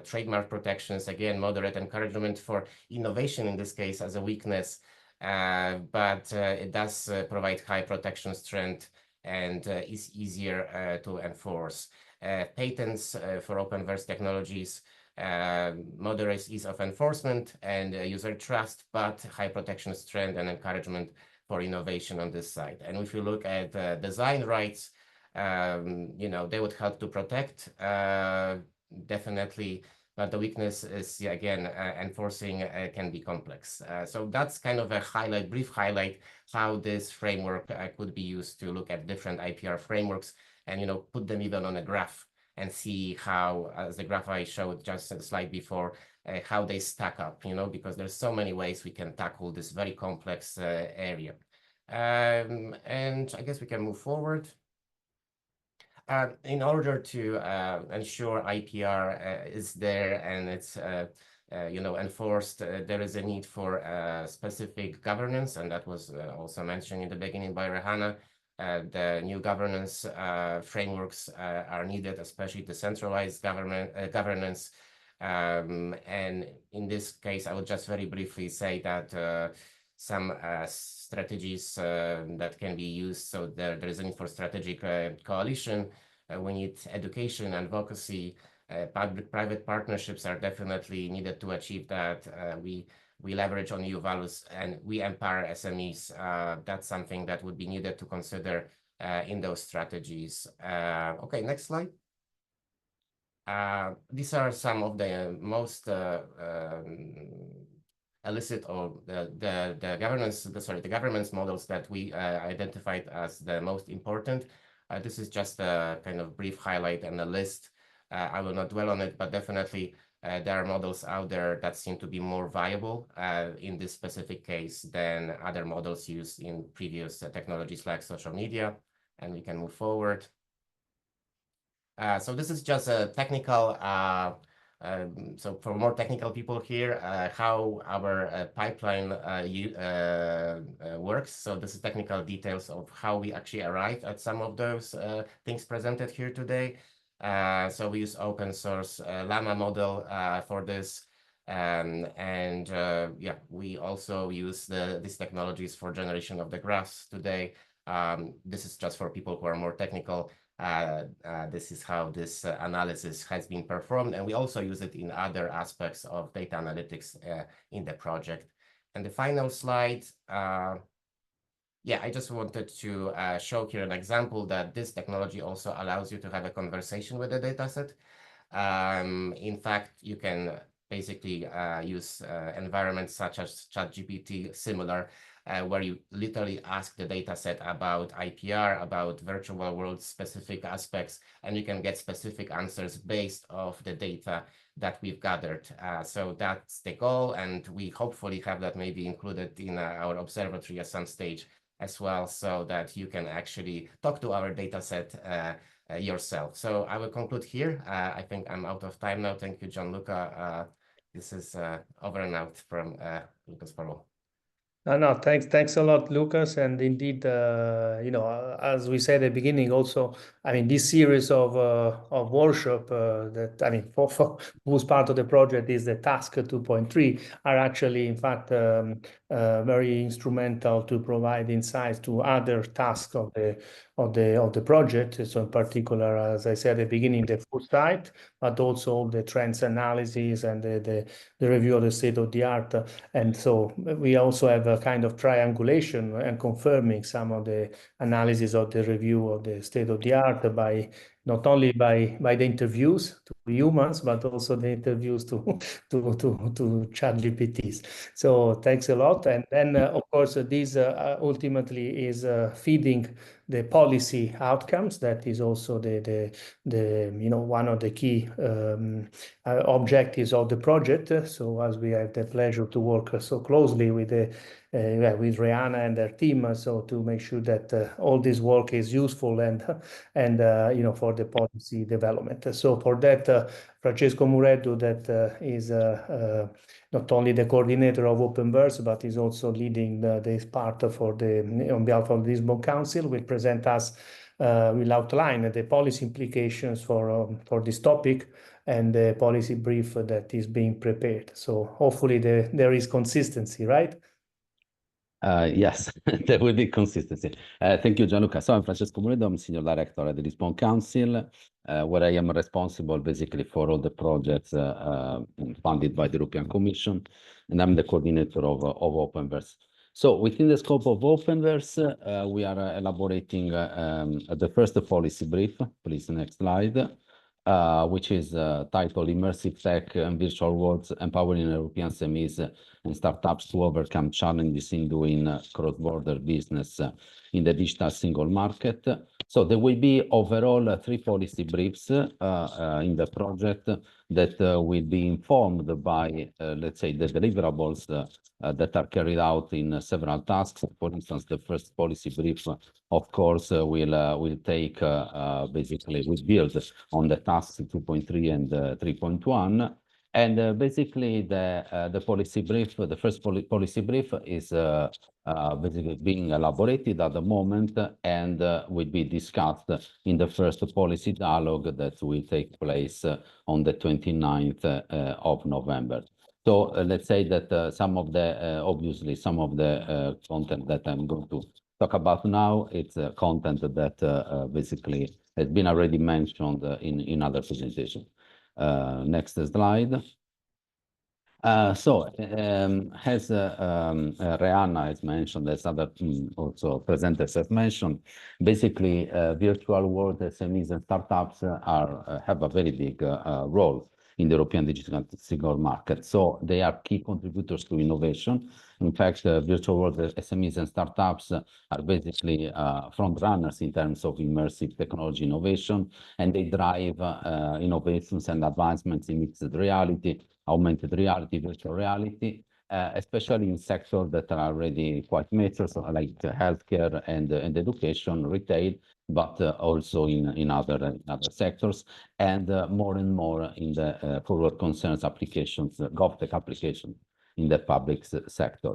trademark protections. Again, moderate encouragement for innovation in this case as a weakness, but it does provide high protection strength and is easier to enforce. Patents for OpenVerse technologies moderate ease of enforcement and user trust, but high protection strength and encouragement for innovation on this side. And if you look at design rights, you know, they would help to protect definitely, but the weakness is, again, enforcing can be complex. So that's kind of a highlight, brief highlight, how this framework could be used to look at different IPR frameworks and, you know, put them even on a graph and see how, as the graph I showed just a slide before, how they stack up, you know, because there's so many ways we can tackle this very complex area. And I guess we can move forward. In order to ensure IPR is there and it's you know, enforced, there is a need for specific governance, and that was also mentioned in the beginning by Rehana. The new governance frameworks are needed, especially decentralized governance. And in this case, I would just very briefly say that some strategies that can be used. So there is a need for strategic coalition. We need education, advocacy. Public-private partnerships are definitely needed to achieve that. We leverage on EU values and we empower SMEs. That's something that would be needed to consider in those strategies. Okay, next slide. These are some of the most illicit or the governance models that we identified as the most important. This is just a kind of brief highlight and a list. I will not dwell on it, but definitely there are models out there that seem to be more viable in this specific case than other models used in previous technologies like social media. And we can move forward. So this is just a technical, so for more technical people here, how our pipeline works. So this is technical details of how we actually arrive at some of those things presented here today. So we use open source Llama model for this. Yeah, we also use these technologies for generation of the graphs today. This is just for people who are more technical. This is how this analysis has been performed, and we also use it in other aspects of data analytics in the project. And the final slide, yeah, I just wanted to show here an example that this technology also allows you to have a conversation with the dataset. In fact, you can basically use environments such as ChatGPT, similar, where you literally ask the dataset about IPR, about virtual world specific aspects, and you can get specific answers based off the data that we've gathered. So that's the goal, and we hopefully have that maybe included in our observatory at some stage as well, so that you can actually talk to our dataset yourself. So I will conclude here. I think I'm out of time now. Thank you, Gianluca. This is over and out from Lucas Parole. No, thanks a lot, Lucas. And indeed, you know, as we said at the beginning, also, I mean, this series of workshop that, I mean, for whose part of the project is the task 2.3 are actually, in fact, very instrumental to provide insights to other tasks of the project. So in particular, as I said at the beginning, the foresight, but also the trends analysis and the review of the state of the art. And so we also have a kind of triangulation and confirming some of the analysis of the review of the state of the art by not only by the interviews to humans, but also the interviews to ChatGPTs. So thanks a lot. And then, of course, this ultimately is feeding the policy outcomes. That is also the you know, one of the key objectives of the project. So as we have the pleasure to work so closely with with Rehana and their team, so to make sure that all this work is useful and you know, for the policy development. So for that, Francesco Mureddu, that is not only the coordinator of OPENVERSE, but is also leading this part for on behalf of the Lisbon Council, will present us, will outline the policy implications for this topic and the policy brief that is being prepared. So hopefully there is consistency, right? Yes, there will be consistency. Thank you, Gianluca. So I'm Francesco Muredo, I'm Senior Director at the Lisbon Council, where I am responsible basically for all the projects funded by the European Commission, and I'm the coordinator of OPENVERSE. So within the scope of OPENVERSE, we are elaborating the first policy brief. Please, next slide. Which is titled Immersive Tech and Virtual Worlds Empowering European SMEs and Startups to Overcome Challenges in Doing Cross-Border Business in the Digital Single Market. So there will be overall 3 policy briefs in the project that will be informed by, let's say, the deliverables that are carried out in several tasks. For instance, the first policy brief, of course, will take basically will build on the tasks 2.3 and 3.1. And basically, the policy brief, the first policy brief is basically being elaborated at the moment and will be discussed in the first policy dialogue that will take place on the 29th of November. So let's say that some of the, obviously, some of the content that I'm going to talk about now, it's content that basically has been already mentioned in other presentations. Next slide. So as Reanna has mentioned, as other also presenters have mentioned, basically virtual world SMEs and startups have a very big role in the European digital single market. So they are key contributors to innovation. In fact, virtual world SMEs and startups are basically front runners in terms of immersive technology innovation, and they drive innovations and advancements in mixed reality, augmented reality, virtual reality, especially in sectors that are already quite mature, so like healthcare and education, retail, but also in other sectors, and more in the forward concerns applications, GovTech applications in the public sector.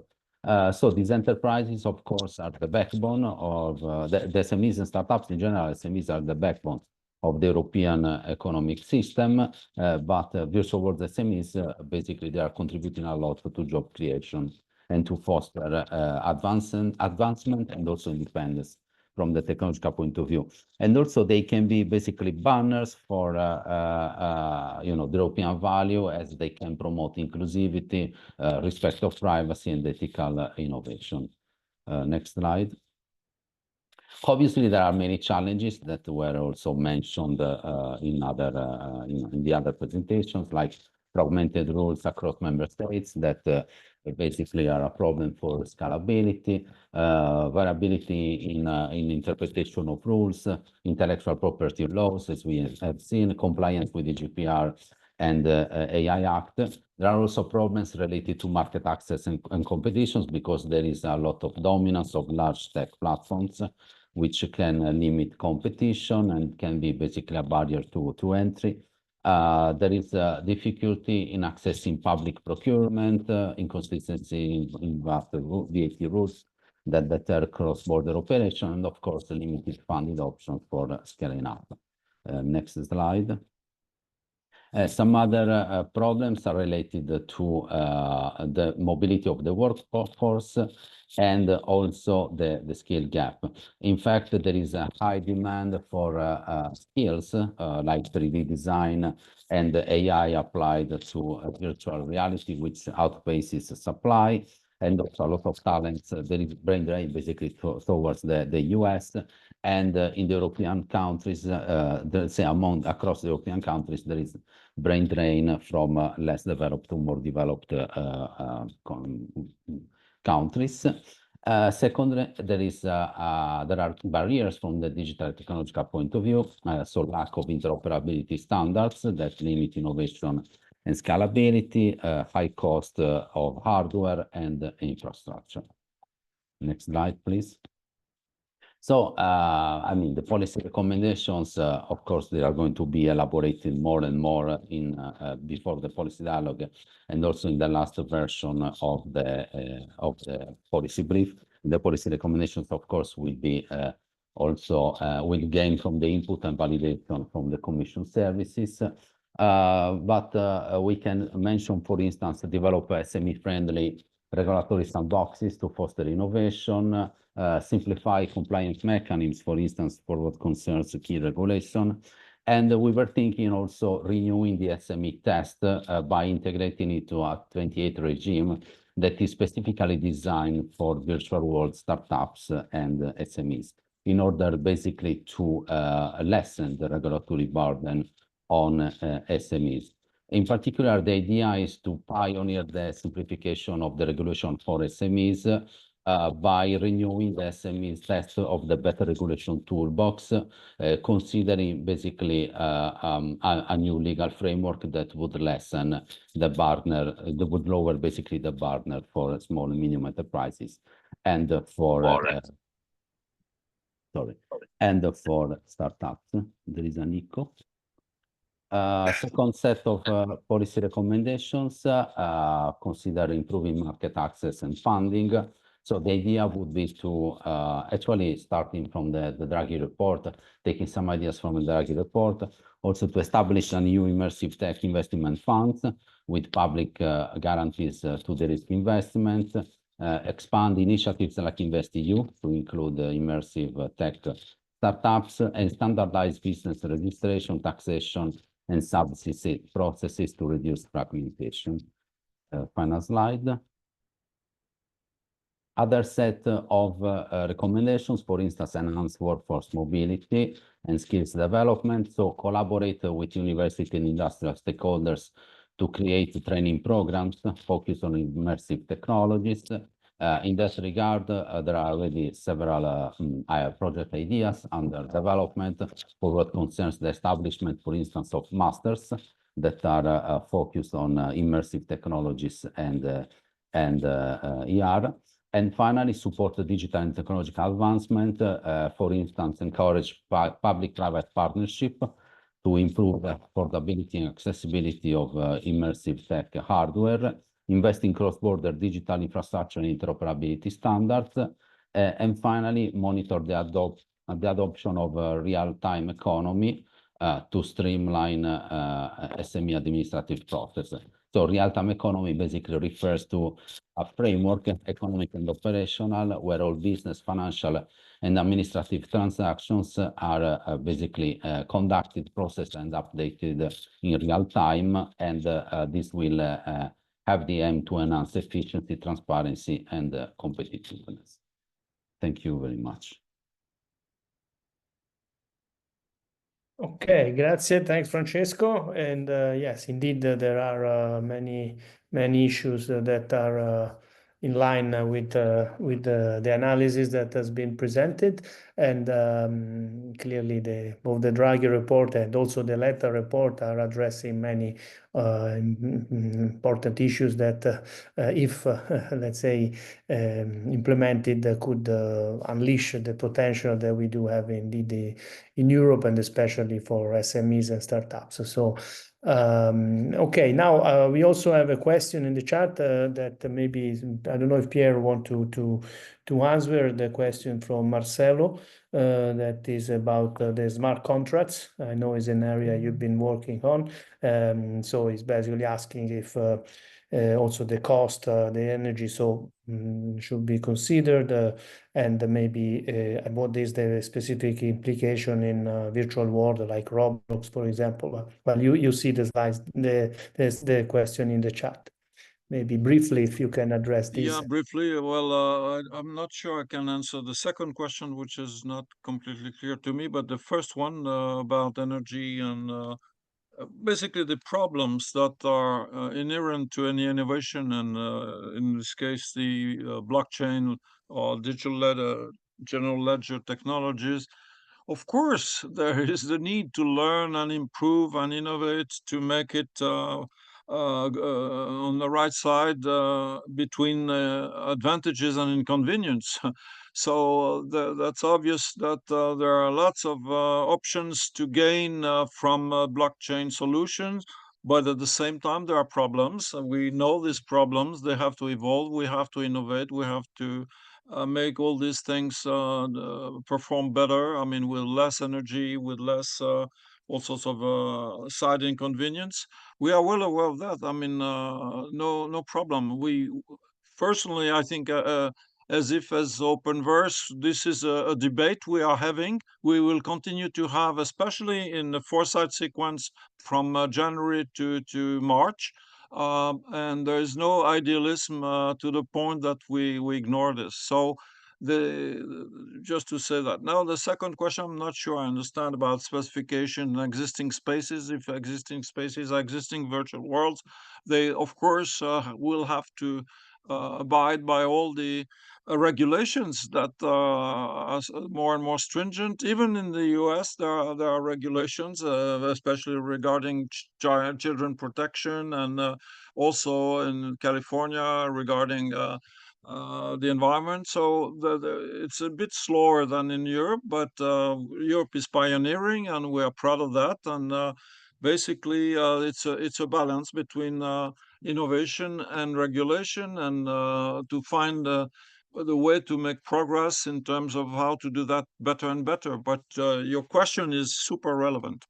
So these enterprises, of course, are the backbone of the SMEs and startups in general. SMEs are the backbone of the European economic system, but virtual world SMEs, basically, they are contributing a lot to job creation and to foster advancement and also independence from the technological point of view. And also they can be basically banners for the European value, as they can promote inclusivity, respect of privacy, and ethical innovation. Next slide. Obviously, there are many challenges that were also mentioned in the other presentations, like fragmented rules across member states that basically are a problem for scalability, variability in interpretation of rules, intellectual property laws, as we have seen, compliance with the GDPR and AI Act. There are also problems related to market access and competitions, because there is a lot of dominance of large tech platforms, which can limit competition and can be basically a barrier to entry. There is a difficulty in accessing public procurement, inconsistency in VAT rules that deter cross-border operation, and of course, limited funding options for scaling up. Next slide. Some other problems are related to the mobility of the workforce and also the skill gap. In fact, there is a high demand for skills like 3D design and AI applied to virtual reality, which outpaces supply, and also a lot of talents. There is brain drain basically towards the US, and in the European countries, across the European countries, there is brain drain from less developed to more developed countries. Secondly, there are barriers from the digital technological point of view, so lack of interoperability standards that limit innovation and scalability, high cost of hardware and infrastructure. Next slide, please. So, I mean, the policy recommendations, of course, they are going to be elaborated more and more before the policy dialogue, and also in the last version of the policy brief. The policy recommendations, of course, will be will gain from the input and validation from the Commission services. But we can mention, for instance, develop SME-friendly regulatory sandboxes to foster innovation, simplify compliance mechanisms, for instance, for what concerns key regulation. And we were thinking also renewing the SME test by integrating it to a 28 regime that is specifically designed for virtual world startups and SMEs in order basically to lessen the regulatory burden on SMEs. In particular, the idea is to pioneer the simplification of the regulation for SMEs by renewing the SMEs test of the better regulation toolbox, considering basically a new legal framework that would lessen the burden, that would lower basically the burden for small and medium enterprises and for for startups. There is an echo. Second set of policy recommendations consider improving market access and funding. So the idea would be to actually starting from the Draghi report, taking some ideas from the Draghi report, also to establish a new immersive tech investment funds with public guarantees to the risk investment, expand initiatives like InvestEU to include immersive tech startups, and standardize business registration, taxation, and subsidy processes to reduce fragmentation. Final slide. Other set of recommendations, for instance, enhance workforce mobility and skills development. So collaborate with university and industrial stakeholders to create training programs focused on immersive technologies. In that regard, there are already several project ideas under development for what concerns the establishment, for instance, of masters that are focused on immersive technologies and ER. And finally, support the digital and technological advancement, for instance, encourage public-private partnership to improve the affordability and accessibility of immersive tech hardware, invest in cross-border digital infrastructure and interoperability standards, and finally, monitor the adoption of a real-time economy to streamline SME administrative process. So real-time economy basically refers to a framework, economic and operational, where all business, financial, and administrative transactions are basically conducted, processed, and updated in real time. And this will have the aim to enhance efficiency, transparency, and competitiveness. Thank you very much. Okay, grazie. Thanks, Francesco. And yes, indeed, there are many issues that are in line with the analysis that has been presented. And clearly, both the Draghi report and also the Letta report are addressing many important issues that, if let's say implemented, could unleash the potential that we do have indeed in Europe, and especially for SMEs and startups. So okay, now we also have a question in the chat that maybe, I don't know if Pierre want to answer the question from Marcelo that is about the smart contracts. I know is an area you've been working on. So he's basically asking if also the cost, the energy, so should be considered, and maybe what is the specific implication in virtual world like Roblox, for example. Well, you see the slides, the question in the chat. Maybe briefly, if you can address this. Yeah, briefly. Well, I'm not sure I can answer the second question, which is not completely clear to me, but the first one about energy and basically the problems that are inherent to any innovation, and in this case, the blockchain or general ledger technologies. Of course, there is the need to learn and improve and innovate to make it on the right side between advantages and inconvenience. So that's obvious that there are lots of options to gain from blockchain solutions, but at the same time, there are problems. We know these problems. They have to evolve. We have to innovate. We have to make all these things perform better. I mean, with less energy, with less all sorts of side inconvenience. We are well aware of that. I mean, no problem. personally, I think as OpenVerse, this is a debate we are having. We will continue to have, especially in the foresight sequence from January to March. And there is no idealism to the point that we ignore this. So just to say that. Now, the second question, I'm not sure I understand about specification and existing spaces. If existing spaces are existing virtual worlds, they, of course, will have to abide by all the regulations that are more and more stringent. Even in the US, there are regulations, especially regarding children protection, and also in California regarding the environment. So it's a bit slower than in Europe, but Europe is pioneering, and we are proud of that. And basically, it's a balance between innovation and regulation, and to find the way to make progress in terms of how to do that better and better. But your question is super relevant.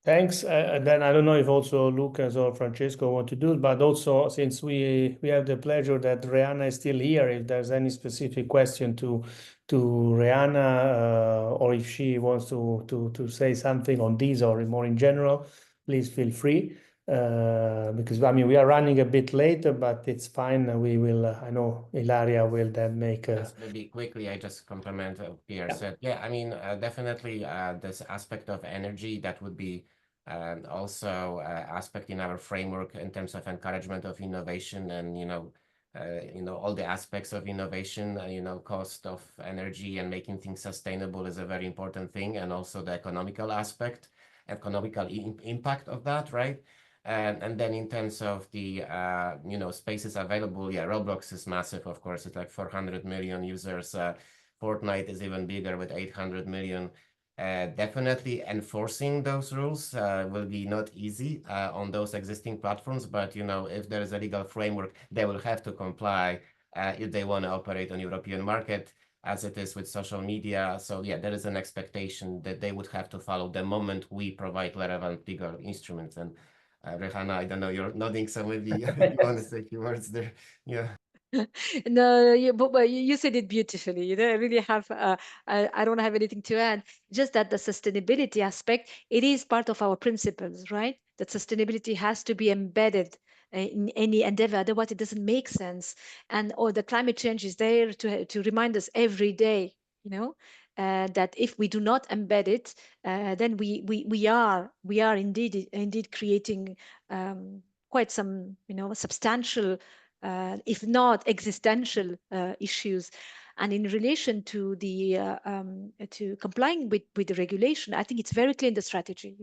Thanks. Then I don't know if also Lucas or Francesco want to do it, but also since we have the pleasure that Rihanna is still here, if there's any specific question to Rihanna, or if she wants to say something on this or more in general, please feel free. Because I mean we are running a bit later, but it's fine. We will. I know Ilaria will then make. Just maybe quickly, I just compliment what Pierre said. Yeah, I mean definitely this aspect of energy, that would be also aspect in our framework in terms of encouragement of innovation, and all the aspects of innovation. Cost of energy and making things sustainable is a very important thing, and also the economical impact of that, right? And then in terms of the spaces available, yeah, Roblox is massive, of course. It's like 400 million users. Fortnite is even bigger with 800 million. Definitely enforcing those rules will be not easy on those existing platforms, but if there is a legal framework, they will have to comply if they want to operate on European market, as it is with social media. So yeah, there is an expectation that they would have to follow the moment we provide relevant legal instruments. And Rihanna, I don't know, you're nodding, so maybe you want to say a few words there. Yeah. No, but you said it beautifully. I really have. I don't have anything to add. Just that the sustainability aspect, it is part of our principles, right? That sustainability has to be embedded in any endeavor. Otherwise, it doesn't make sense. And or the climate change is there to remind us every day. That if we do not embed it, then we are indeed creating quite some substantial, if not existential, issues. And in relation to the to complying with the regulation, I think it's very clear in the strategy.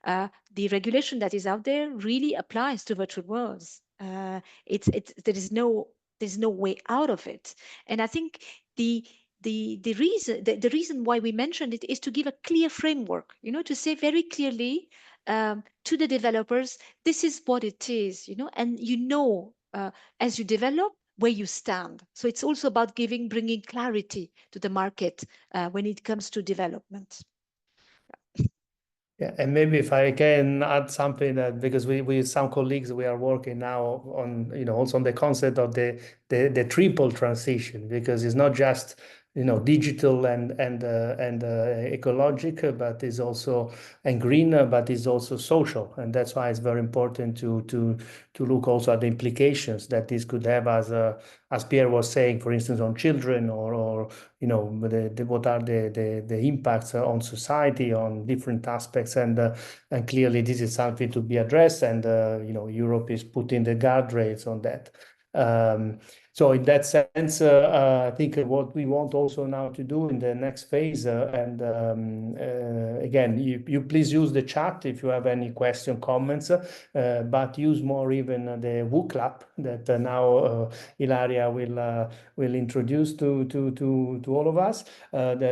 The regulation that is out there really applies to virtual worlds. There's no way out of it. And I think the reason why we mentioned it is to give a clear framework, to say very clearly to the developers, this is what it is, and as you develop, where you stand. So it's also about bringing clarity to the market when it comes to development. Yeah, and maybe if I can add something, that because we some colleagues, we are working now on also on the concept of the triple transition, because it's not just digital and ecological, but is also and greener, but is also social, and that's why it's very important to look also at the implications that this could have, as Pierre was saying, for instance, on children, or what are the impacts on society, on different aspects, and clearly this is something to be addressed, and Europe is putting the guardrails on that. So in that sense, I think what we want also now to do in the next phase, and again, you please use the chat if you have any question, comments, but use more even the WooClap that now Ilaria will introduce to all of us,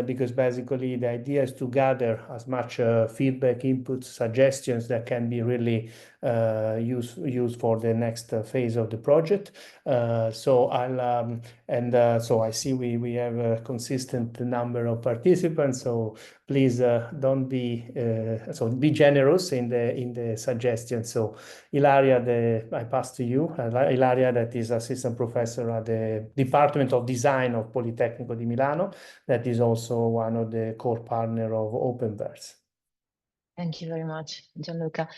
because basically the idea is to gather as much feedback, inputs, suggestions that can be really used for the next phase of the project. So So I see we have a consistent number of participants. So please don't be be generous in the suggestions. So Ilaria, I pass to you. Ilaria, that is assistant professor at the Department of Design of Politecnico di Milano. That is also one of the core partner of OPENVERSE. Thank you very much, Gianluca.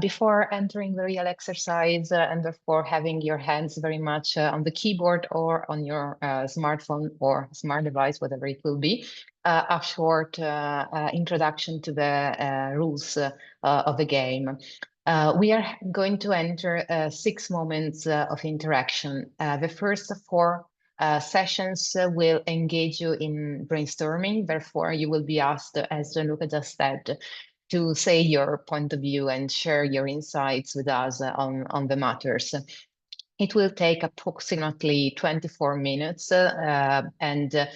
Before entering the real exercise and therefore having your hands very much on the keyboard or on your smartphone or smart device, whatever it will be, a short introduction to the rules of the game. We are going to enter 6 moments of interaction. The first 4 sessions will engage you in brainstorming. Therefore, you will be asked, as Gianluca just said, to say your point of view and share your insights with us on the matters. It will take approximately 24 minutes and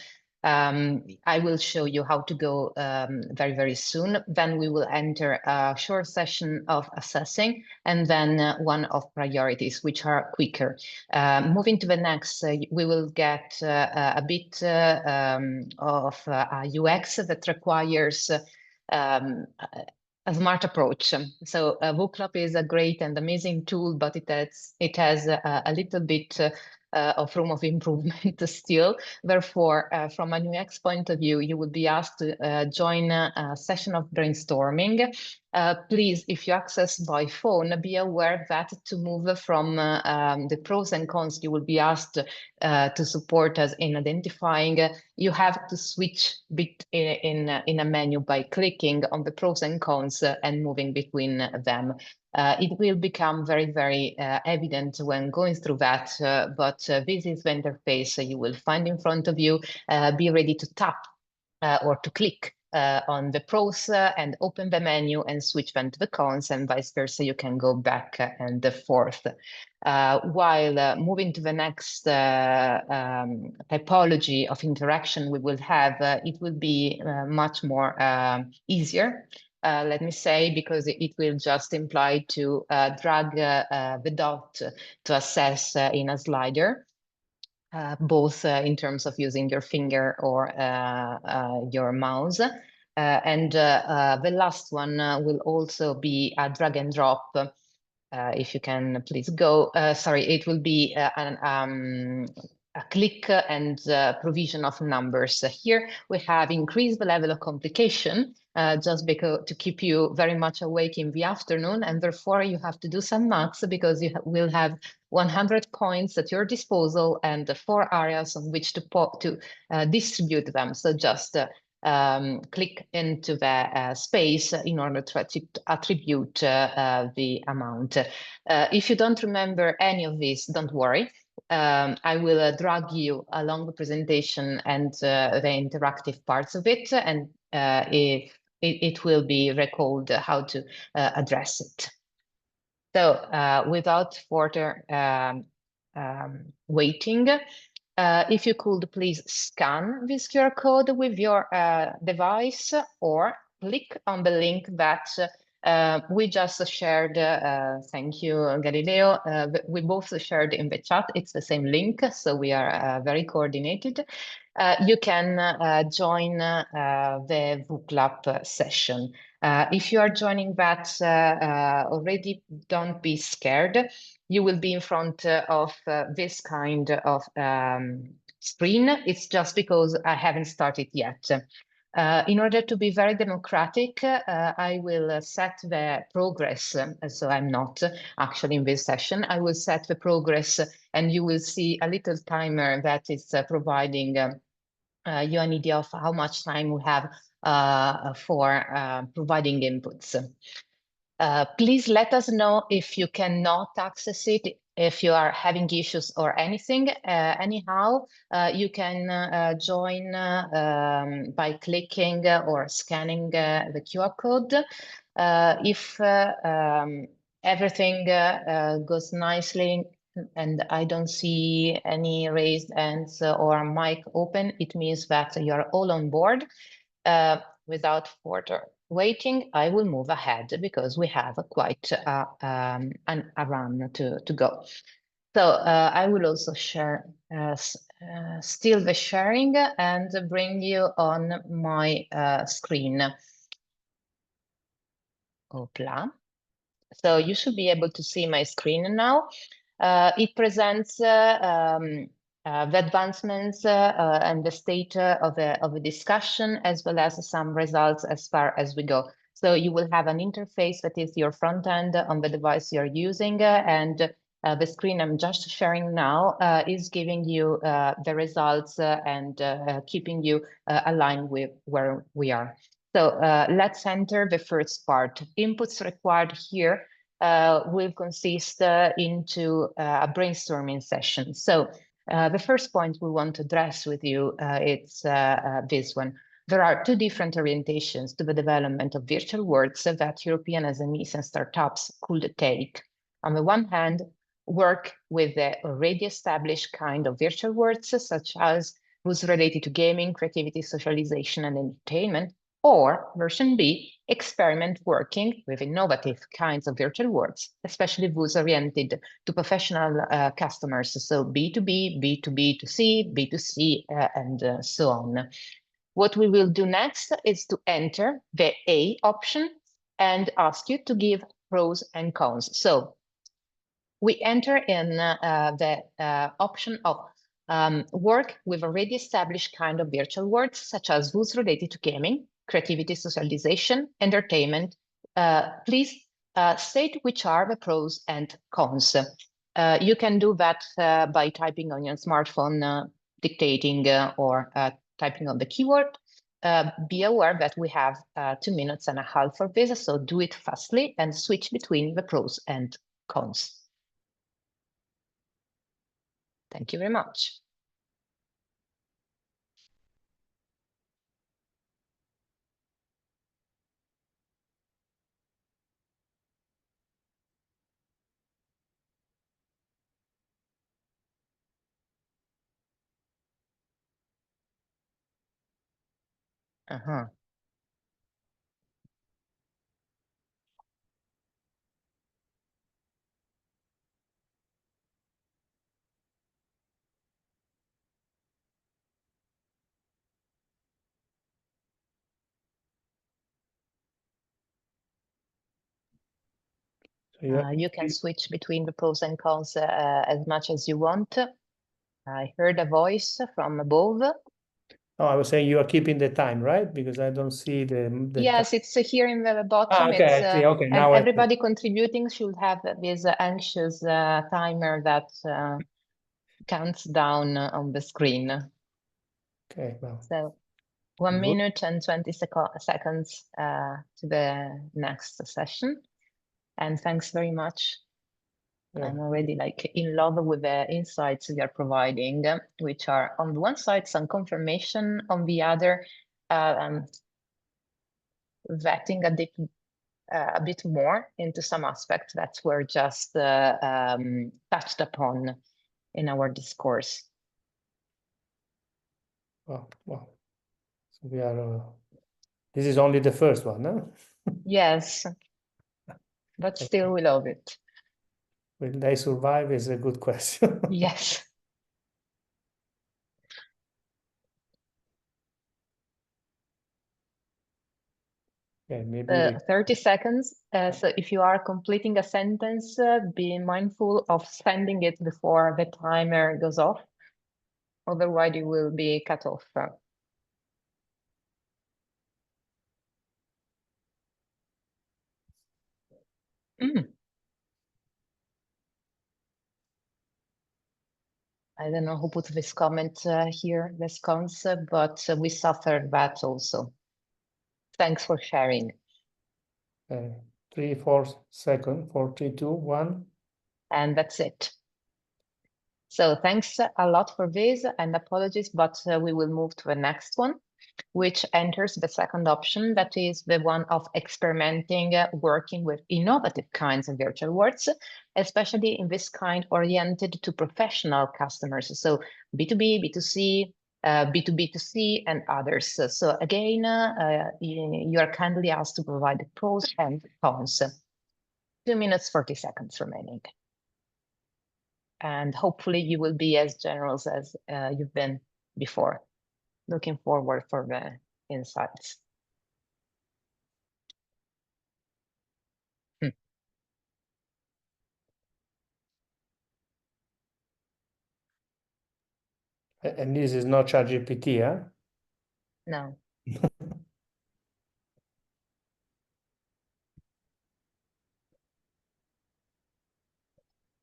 I will show you how to go very, very soon. Then we will enter a short session of assessing and then one of priorities, which are quicker. Moving to the next, we will get a bit of UX that requires a smart approach. So Bookclub is a great and amazing tool, but it has a little bit of room of improvement still. Therefore, from an UX point of view, you would be asked to join a session of brainstorming. Please, if you access by phone, be aware that to move from the pros and cons, you will be asked to support us in identifying. You have to switch bit in a menu by clicking on the pros and cons and moving between them. It will become very, very evident when going through that, but this is the interface you will find in front of you. Be ready to tap or to click on the pros and open the menu and switch them to the cons, and vice versa. You can go back and forth. While moving to the next typology of interaction we will have, it will be much more easier. Let me say, because it will just imply to drag the dot to assess in a slider, both in terms of using your finger or your mouse. And the last one will also be a drag and drop. If you can please go, sorry, it will be a click and provision of numbers. Here we have increased the level of complication just because to keep you very much awake in the afternoon, and therefore you have to do some maths because you will have 100 points at your disposal and 4 areas on which to distribute them. So just click into the space in order to attribute the amount. If you don't remember any of this, don't worry. I will drag you along the presentation and the interactive parts of it, and it will be recalled how to address it. So without further waiting, if you could please scan this QR code with your device or click on the link that we just shared. Thank you, Galileo. We both shared in the chat. It's the same link, so we are very coordinated. You can join the Bookclub session. If you are joining that already, don't be scared. You will be in front of this kind of screen. It's just because I haven't started yet. In order to be very democratic, I will set the progress. So I'm not actually in this session. I will set the progress and you will see a little timer that is providing you an idea of how much time we have for providing inputs. Please let us know if you cannot access it, if you are having issues or anything. Anyhow, you can join by clicking or scanning the QR code. If everything goes nicely and I don't see any raised hands or mic open, it means that you're all on board. Without further waiting, I will move ahead because we have quite a run to go. So I will also share still the sharing and bring you on my screen. Opla. So you should be able to see my screen now. It presents the advancements and the state of a discussion, as well as some results as far as we go. So you will have an interface that is your front end on the device you're using, and the screen I'm just sharing now is giving you the results and keeping you aligned with where we are. So let's enter the first part. Inputs required here will consist into a brainstorming session. So the first point we want to address with you, it's this one. There are two different orientations to the development of virtual worlds that European SMEs and startups could take. On the one hand, work with the already established kind of virtual worlds, such as those related to gaming, creativity, socialization, and entertainment. Or version B, experiment working with innovative kinds of virtual worlds, especially those oriented to professional customers. So B2B, B2B2C, B2C, and so on. What we will do next is to enter the A option and ask you to give pros and cons. So we enter in the option of work with already established kind of virtual worlds, such as those related to gaming, creativity, socialization, entertainment. Please state which are the pros and cons. You can do that by typing on your smartphone, dictating or typing on the keyword. Be aware that we have 2.5 minutes for this, so do it fastly and switch between the pros and cons. Thank you very much. You can switch between the pros and cons as much as you want. I heard a voice from above. Oh, I was saying you are keeping the time, right? Because I don't see the Yes, time. it's here in the bottom. Okay, It's, I see. Okay, and now everybody contributing should have this anxious timer that counts down on the screen. Okay, well. So 1 good. minute and 20 seconds to the next session. And thanks very much. Yeah. I'm already like in love with the insights we are providing, which are on the one side some confirmation, on the other vetting a bit more into some aspects that were just touched upon in our discourse. Wow. So we are. This is only the first one, no? Yes, but still we love it. Will they survive is a good question. Yes. Okay, maybe 30 seconds. So if you are completing a sentence, be mindful of sending it before the timer goes off. Otherwise, you will be cut off. I don't know who put this comment here, this concept, but we suffered that also. Thanks for sharing. 3, 4 seconds, 4, 3, 2, 1. And that's it. So thanks a lot for this, and apologies, but we will move to the next one, which enters the second option, that is the one of experimenting, working with innovative kinds of virtual worlds, especially in this kind oriented to professional customers. So B2B, B2C, B2B2C, and others. So again, you are kindly asked to provide the pros and cons. 2 minutes, 40 seconds remaining. and hopefully you will be as generous as you've been before. Looking forward for the insights. And this is not ChatGPT, huh? No.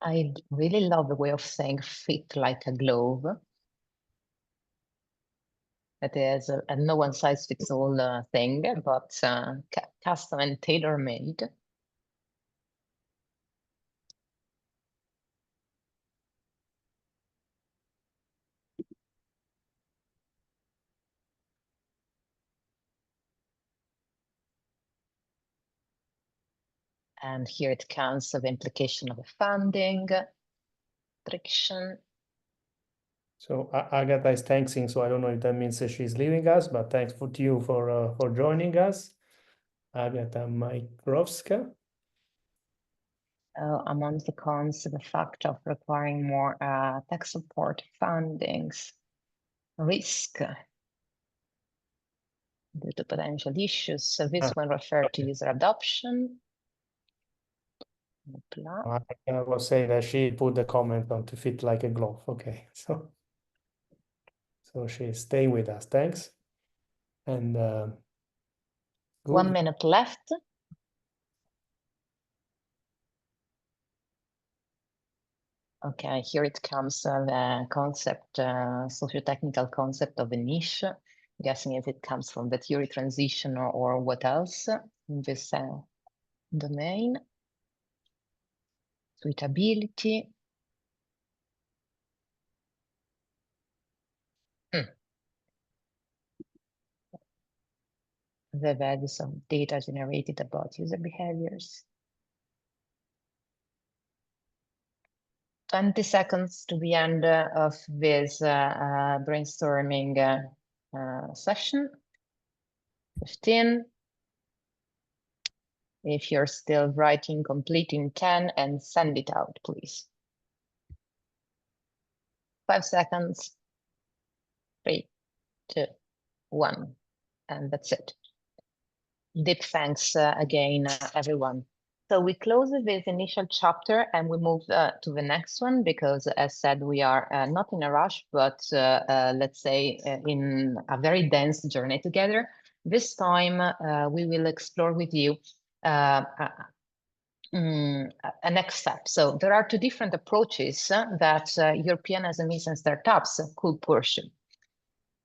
I really love the way of saying fit like a glove. It is a no one size fits all thing, but custom and tailor made. And here it comes of implication of the funding, friction. So Agatha is thanking, so I don't know if that means that she's leaving us, but thanks to you for joining us, Agatha Majkowska. Among the cons, the fact of requiring more tech support fundings, risk due to potential issues. So this one referred to user adoption. I was saying that she put the comment on to fit like a glove. Okay, so she's staying with us. Thanks. And 1 minute left. Okay, here it comes the concept, socio-technical concept of a niche. Guessing if it comes from the theory transition or what else in this domain. Suitability. The values of data generated about user behaviors. 20 seconds to the end of this brainstorming session. 15. If you're still writing, completing 10 and send it out, please. 5 seconds. 3, 2, 1. And that's it. Deep thanks again, everyone. So we close this initial chapter and we move to the next one because, as said, we are not in a rush, but let's say in a very dense journey together. This time we will explore with you a next step. So there are 2 different approaches that European SMEs and startups could pursue.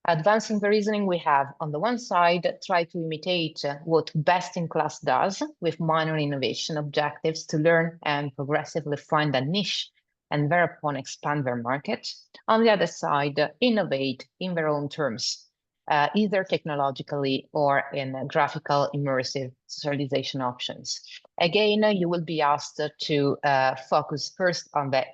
Advancing the reasoning, we have, on the one side, try to imitate what best-in-class does with minor innovation objectives to learn and progressively find a niche and thereupon expand their market. On the other side, innovate in their own terms, either technologically or in graphical immersive socialization options. Again, you will be asked to focus first on the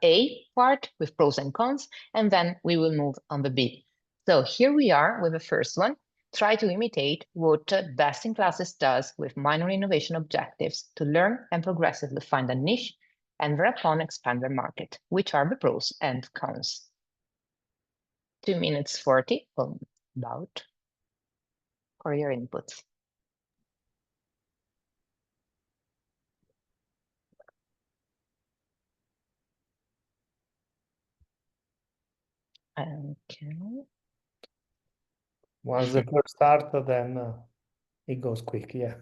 A part with pros and cons, and then we will move on the B. So here we are with the first one. Try to imitate what best-in-classes does with minor innovation objectives to learn and progressively find a niche and thereupon expand their market, which are the pros and cons. 2 minutes 40, about, for your inputs. Okay. Once the first start, then it goes quick, yeah.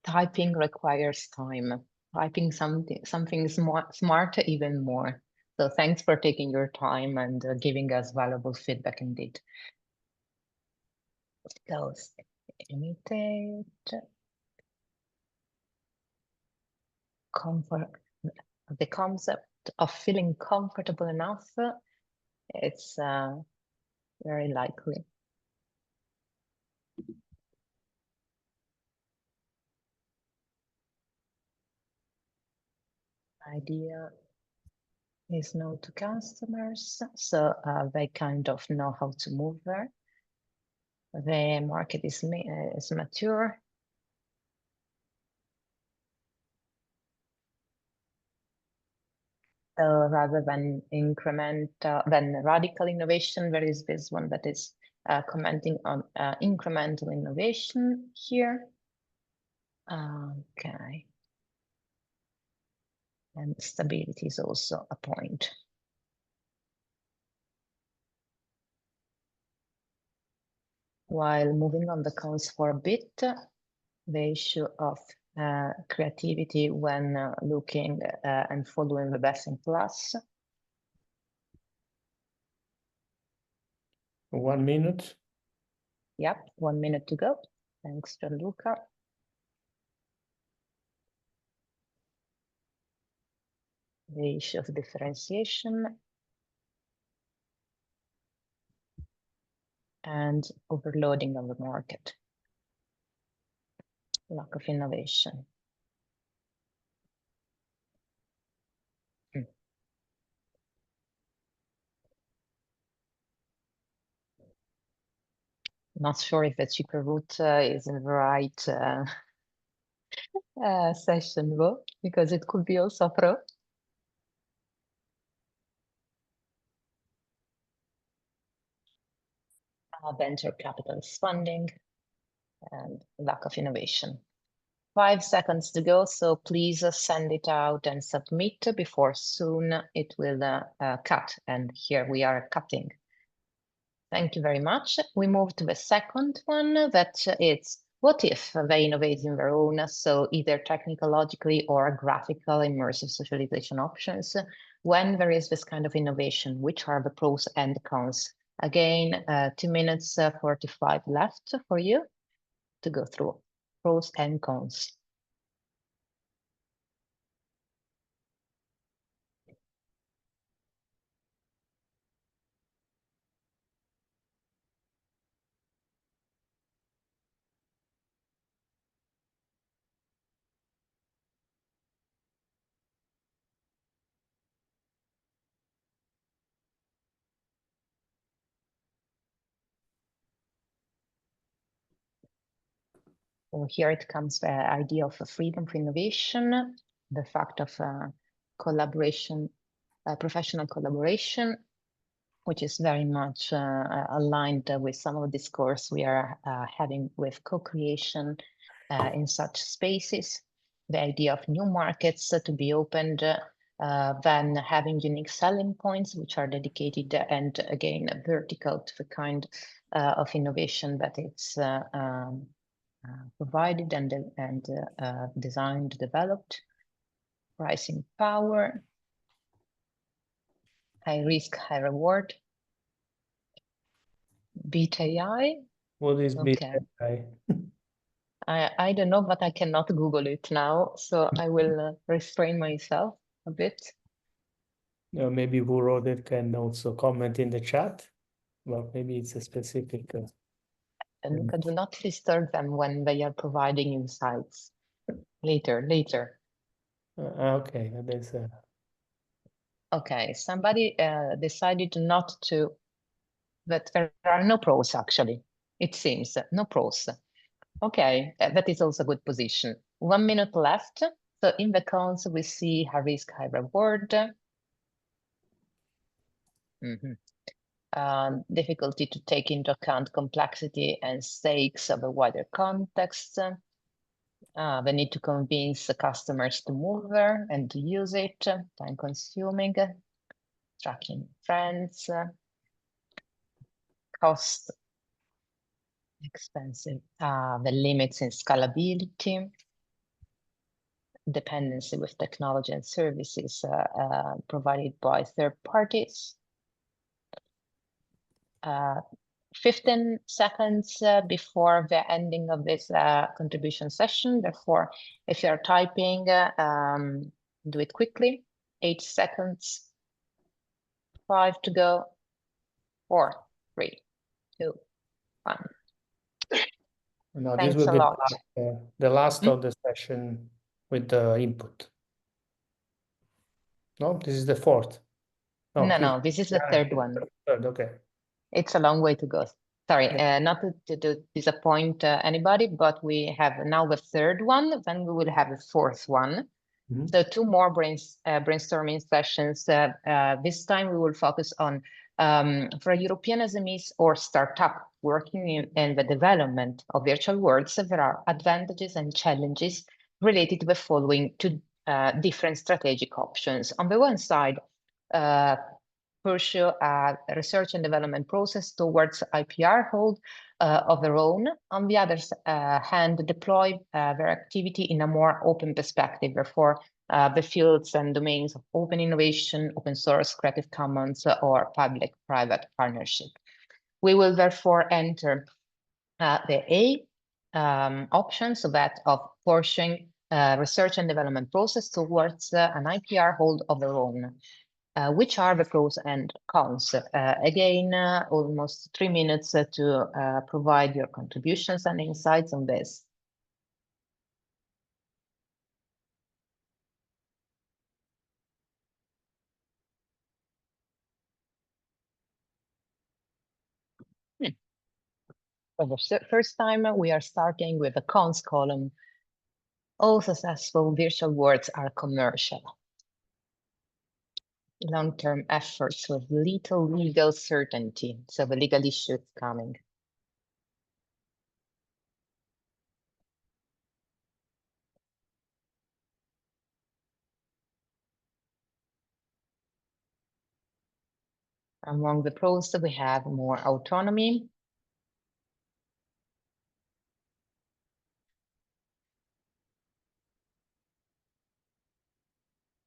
Typing requires time. Typing something smart even more. So thanks for taking your time and giving us valuable feedback indeed. It goes imitate. Comfort. The concept of feeling comfortable enough, it's very likely. Idea is known to customers, so they kind of know how to move there. The market is mature. rather than radical innovation, there is this one that is commenting on incremental innovation here. Okay. And stability is also a point. While moving on the cons for a bit, the issue of creativity when looking and following the best in class. 1 minute. Yep, 1 minute to go. Thanks, Gianluca. The issue of differentiation and overloading of the market. Lack of innovation. Not sure if the cheaper route is the right session though, because it could be also a pro. Venture capital funding and lack of innovation. 5 seconds to go, so please send it out and submit before soon it will cut. And here we are cutting. Thank you very much. We move to the second one, that is, what if they innovate in their own, so either technologically or graphical immersive socialization options? When there is this kind of innovation, which are the pros and cons? Again, 2 minutes 45 left for you to go through pros and cons. So here it comes the idea of a freedom for innovation, the fact of collaboration, professional collaboration, which is very much aligned with some of the discourse we are having with co-creation in such spaces. The idea of new markets to be opened, then having unique selling points, which are dedicated and again vertical to the kind of innovation that it's provided and designed, developed. Pricing power, high risk, high reward. Beat AI. What is beat Okay. AI? I don't know, but I cannot Google it now, so I will restrain myself a bit. Maybe who wrote it can also comment in the chat. Well, maybe it's a specific. And Luca, do not disturb them when they are providing insights. Later. Okay, there's a. Okay, somebody decided not to, that there are no pros actually, it seems, no pros. Okay, that is also a good position. 1 minute left. So in the cons, we see high risk, high reward. Difficulty to take into account complexity and stakes of a wider context. The need to convince the customers to move there and to use it, time consuming, tracking trends, cost, expensive, the limits in scalability, dependency with technology and services provided by third parties. 15 seconds before the ending of this contribution session. Therefore, if you're typing, do it quickly. 8 seconds, 5 to go, 4, 3, 2, 1. No, Thanks this will a be lot. the last of the session with the input. No, this is the fourth. No, this is the third one. Third, okay. It's a long way to go. Sorry, not to disappoint anybody, but we have now the third one, then we will have the fourth one. So 2 more brainstorming sessions. This time we will focus on, for European SMEs or startup working in the development of virtual worlds, there are advantages and challenges related to the following 2 different strategic options. On the one side, pursue a research and development process towards IPR hold of their own. On the other hand, deploy their activity in a more open perspective, therefore the fields and domains of open innovation, open source, Creative Commons, or public-private partnership. We will therefore enter the A option, so that of pursuing research and development process towards an IPR hold of their own. Which are the pros and cons? Again, almost 3 minutes to provide your contributions and insights on this. For the first time, we are starting with a cons column. All successful virtual worlds are commercial. Long-term efforts with little legal certainty. So the legal issue is coming. Among the pros, we have more autonomy.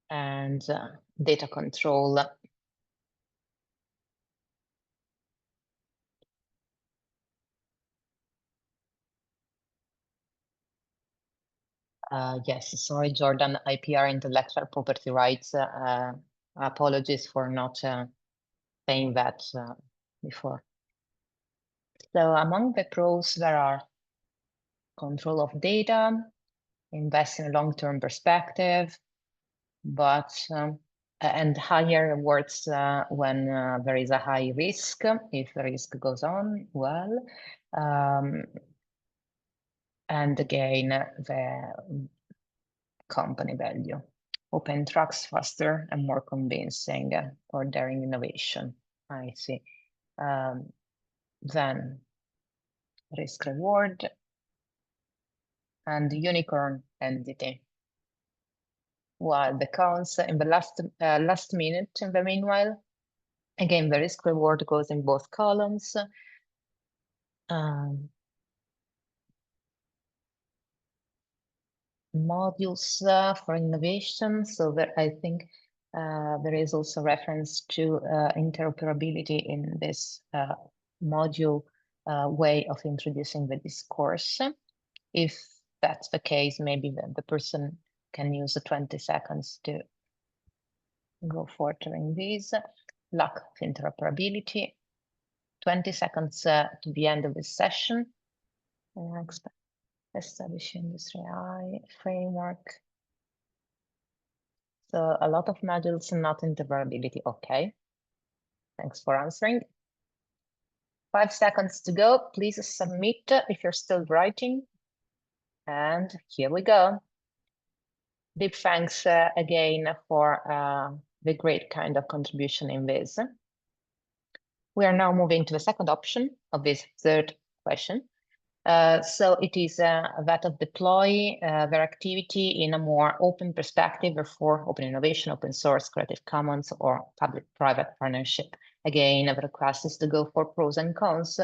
And data control. Yes, sorry, Jordan, IPR, intellectual property rights. Apologies for not saying that before. So among the pros, there are control of data, invest in a long-term perspective, but and higher rewards when there is a high risk, if the risk goes on well. And again, the company value. Open tracks faster and more convincing for daring innovation. I see. Then risk reward and unicorn entity. While the cons in the last minute, in the meanwhile, again, the risk reward goes in both columns. Modules for innovation. So that I think there is also reference to interoperability in this module way of introducing the discourse. If that's the case, maybe the person can use the 20 seconds to go further in this. Lack of interoperability. 20 seconds to the end of this session. Next, establish industry framework. So a lot of modules and not interoperability. Okay. Thanks for answering. 5 seconds to go. Please submit if you're still writing. And here we go. Big thanks again for the great kind of contribution in this. We are now moving to the second option of this third question. So it is that of deploy their activity in a more open perspective, therefore open innovation, open source, Creative Commons, or public-private partnership. Again, the request is to go for pros and cons.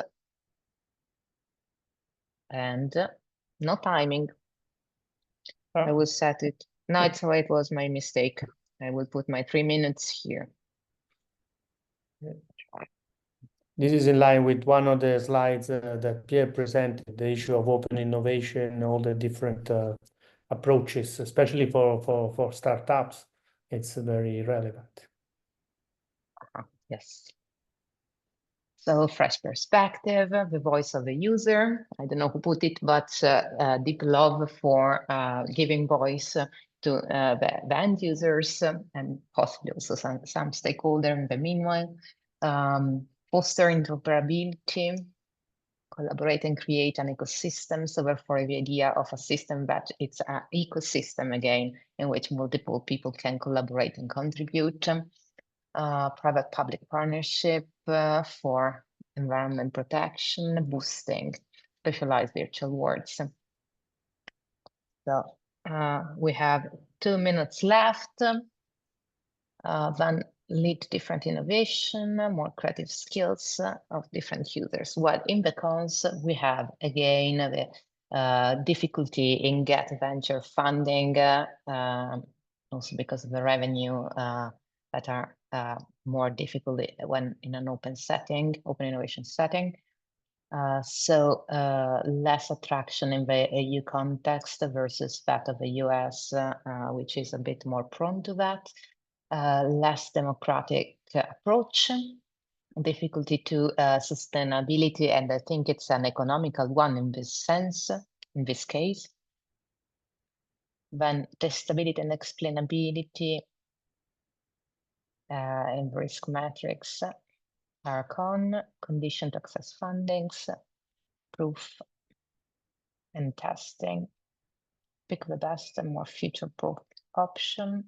And no timing. I will set it. No, it's right, it was my mistake. I will put my 3 minutes here. This is in line with one of the slides that Pierre presented, the issue of open innovation, all the different approaches, especially for startups. It's very relevant. Yes. So fresh perspective, the voice of the user. I don't know who put it, but deep love for giving voice to the end users and possibly also some stakeholder in the meanwhile. Foster interoperability, collaborate and create an ecosystem. So therefore the idea of a system that it's an ecosystem again, in which multiple people can collaborate and contribute. Private-public partnership for environment protection, boosting specialized virtual worlds. So we have 2 minutes left. Then lead to different innovation, more creative skills of different users. Well, in the cons, we have again the difficulty in get venture funding, also because of the revenue that are more difficult when in an open setting, open innovation setting. So less attraction in the EU context versus that of the US, which is a bit more prone to that. Less democratic approach, difficulty to sustainability, and I think it's an economical one in this sense, in this case. Then testability and explainability and risk metrics are con, condition to access fundings, proof and testing. Pick the best and more future-proof option.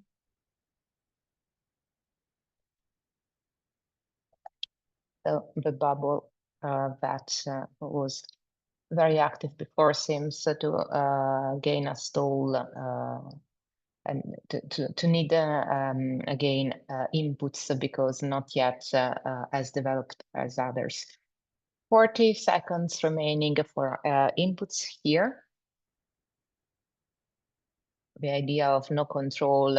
So the bubble that was very active before seems to gain a stall and to need again inputs because not yet as developed as others. 40 seconds remaining for inputs here. The idea of no control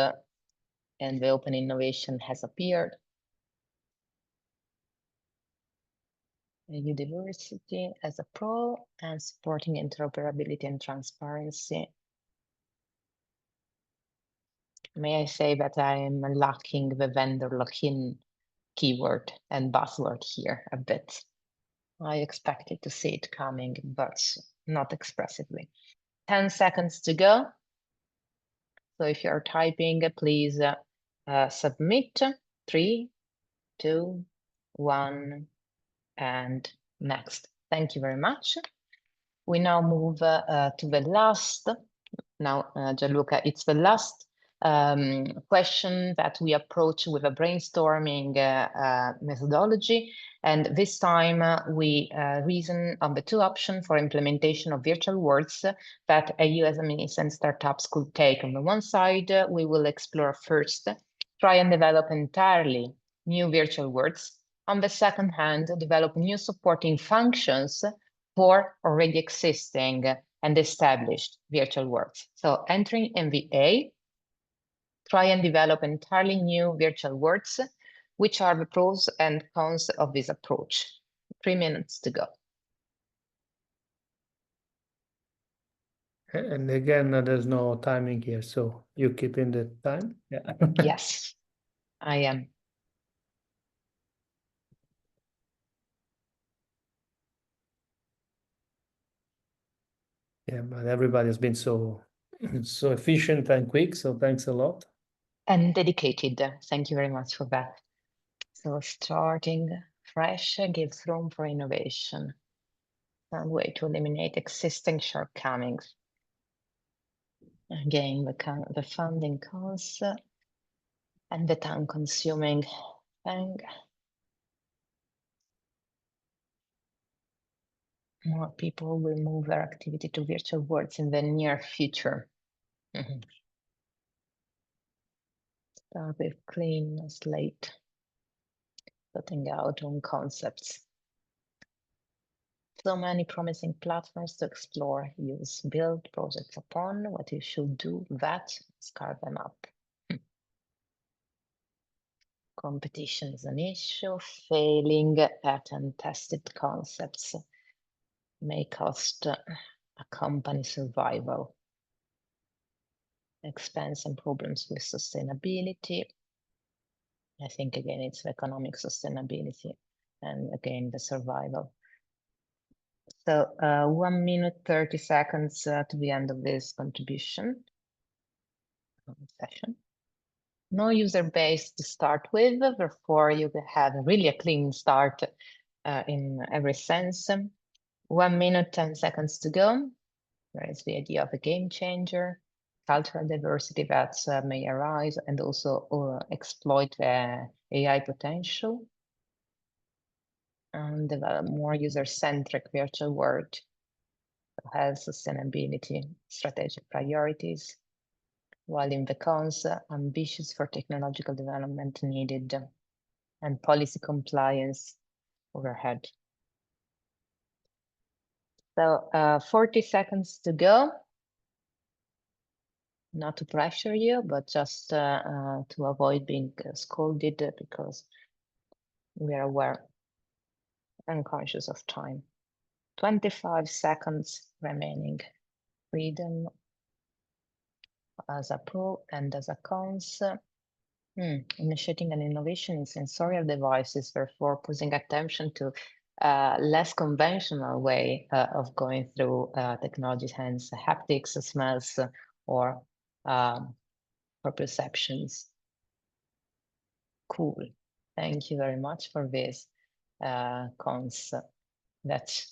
and the open innovation has appeared. University as a pro and supporting interoperability and transparency. May I say that I am lacking the vendor lock-in keyword and buzzword here a bit. I expected to see it coming, but not expressively. 10 seconds to go. So if you're typing, please submit. 3, 2, 1, and next. Thank you very much. We now move to the last. Now, Gianluca, it's the last question that we approach with a brainstorming methodology. And this time we reason on the 2 options for implementation of virtual worlds that EU SMEs and startups could take. On the one side, we will explore first, try and develop entirely new virtual worlds. On the second hand, develop new supporting functions for already existing and established virtual worlds. So entering MVA, try and develop entirely new virtual worlds. Which are the pros and cons of this approach? 3 minutes to go. And again, there's no timing here, so you keep in the time? Yeah. Yes, I am. Yeah, but everybody has been so efficient and quick, so thanks a lot. And dedicated. Thank you very much for that. So starting fresh gives room for innovation. Some way to eliminate existing shortcomings. Again, the funding costs and the time-consuming thing. More people will move their activity to virtual worlds in the near future. Start with clean slate, putting out on concepts. So many promising platforms to explore, use, build projects upon. What you should do that is carve them up. Competition is an issue. Failing at untested concepts may cost a company survival. Expense and problems with sustainability. I think again, it's the economic sustainability and again, the survival. So 1 minute, 30 seconds to the end of this contribution session. No user base to start with, therefore you have really a clean start in every sense. 1 minute, 10 seconds to go. There is the idea of a game changer, cultural diversity that may arise, and also exploit the AI potential, and develop more user-centric virtual world that has sustainability strategic priorities, while in the cons, ambitious for technological development needed and policy compliance overhead. So 40 seconds to go. Not to pressure you, but just to avoid being scolded because we are aware and conscious of time. 25 seconds remaining. Freedom as a pro and as a cons. Initiating an innovation in sensorial devices, therefore posing attention to less conventional way of going through technologies, hence haptics, smells, or for perceptions. Cool. Thank you very much for this cons that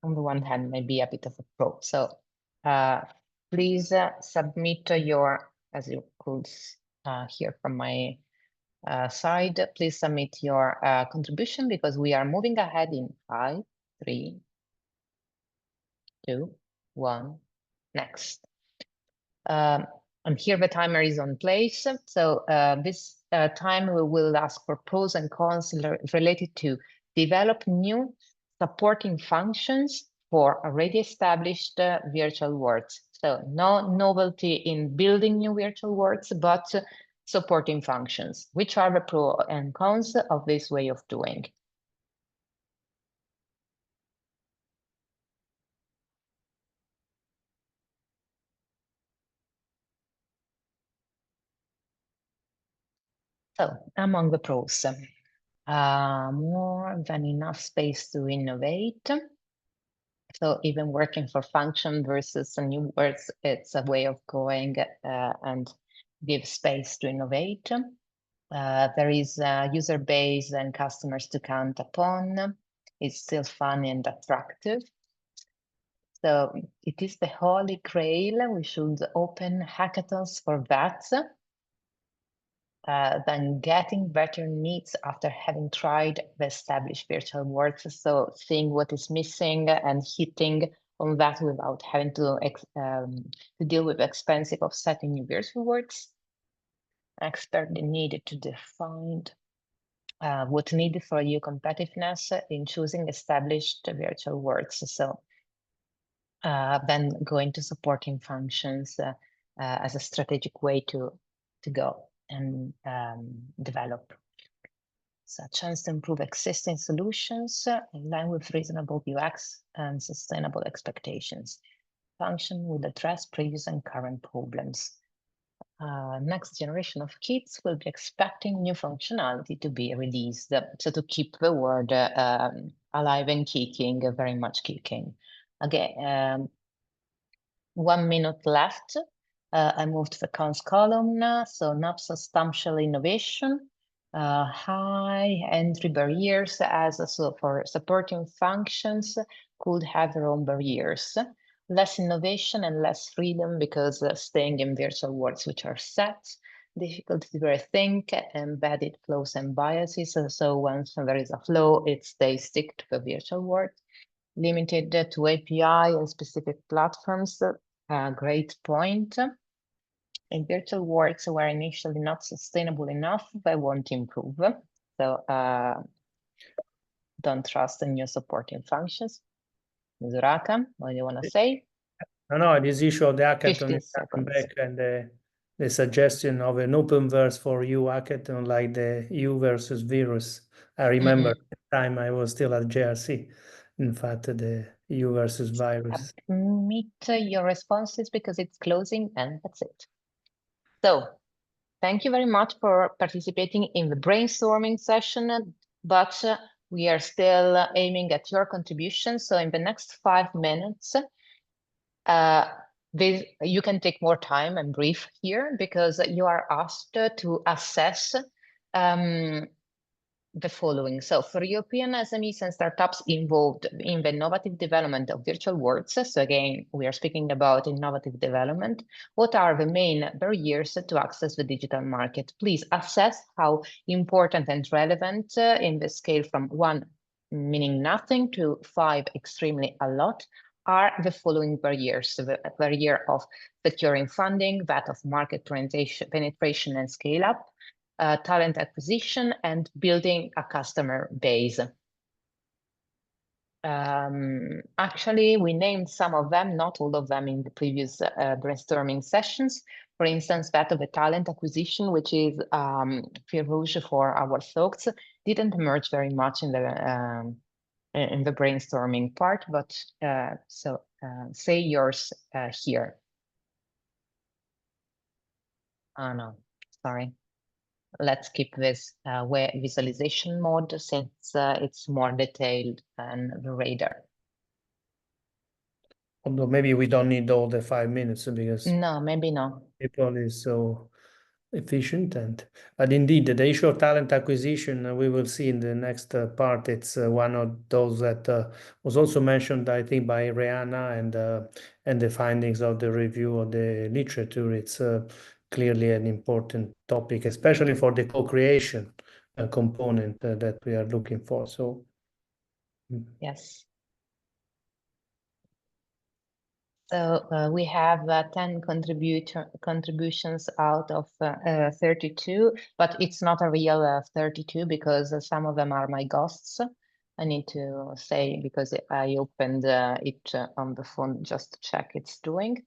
on the one hand may be a bit of a pro. So please submit your, as you could hear from my side, please submit your contribution because we are moving ahead in 5, 3, 2, 1, next. And here the timer is on place. So this time we will ask for pros and cons related to develop new supporting functions for already established virtual worlds. So no novelty in building new virtual worlds, but supporting functions. Which are the pros and cons of this way of doing? So among the pros, more than enough space to innovate. So even working for function versus new words, it's a way of going and give space to innovate. There is a user base and customers to count upon. It's still fun and attractive. So it is the holy grail. We should open hackathons for that. Then getting better needs after having tried the established virtual worlds. So seeing what is missing and hitting on that without having to deal with expensive offsetting new virtual worlds. Expertly needed to define what needed for your competitiveness in choosing established virtual worlds. So then going to supporting functions as a strategic way to go and develop. So a chance to improve existing solutions in line with reasonable UX and sustainable expectations. Function will address previous and current problems. Next generation of kids will be expecting new functionality to be released. So to keep the world alive and kicking, very much kicking. Again, 1 minute left. I moved to the cons column now, so not substantial innovation, high entry barriers as so for supporting functions could have their own barriers, less innovation and less freedom because staying in virtual worlds which are set, difficult to rethink, embedded flows and biases. So once there is a flow, they stick to the virtual world. Limited to API and specific platforms. Great point. In virtual worlds were initially not sustainable enough, they won't improve. So don't trust in your supporting functions. Misurata, what do you want to say? No, this issue of the hackathon 15 is coming seconds. back, and the suggestion of an OpenVerse for you hackathon, like the U versus virus. I remember the time I was still at JRC. In fact, the U versus virus. Submit your responses because it's closing, and that's it. So thank you very much for participating in the brainstorming session, but we are still aiming at your contribution. So in the next 5 minutes, you can take more time and brief here because you are asked to assess the following. So for European SMEs and startups involved in the innovative development of virtual worlds, so again, we are speaking about innovative development, what are the main barriers to access the digital market? Please assess how important and relevant in the scale from 1 meaning nothing to 5 extremely a lot are the following barriers: the barrier of securing funding, that of market penetration and scale up, talent acquisition, and building a customer base. Actually, we named some of them, not all of them, in the previous brainstorming sessions. For instance, that of the talent acquisition, which is fil rouge for our thoughts, didn't emerge very much in the brainstorming part, but say yours here. Oh no, sorry. Let's keep this visualization mode since it's more detailed than the radar. Although maybe we don't need all the 5 minutes because No, maybe not. April is so efficient. But indeed, the issue of talent acquisition, we will see in the next part. It's one of those that was also mentioned, I think, by Rihanna, and the findings of the review of the literature. It's clearly an important topic, especially for the co-creation component that we are looking for. So, yes. So we have 10 contributions out of 32, but it's not a real 32 because some of them are my ghosts. I need to say, because I opened it on the phone just to check it's doing.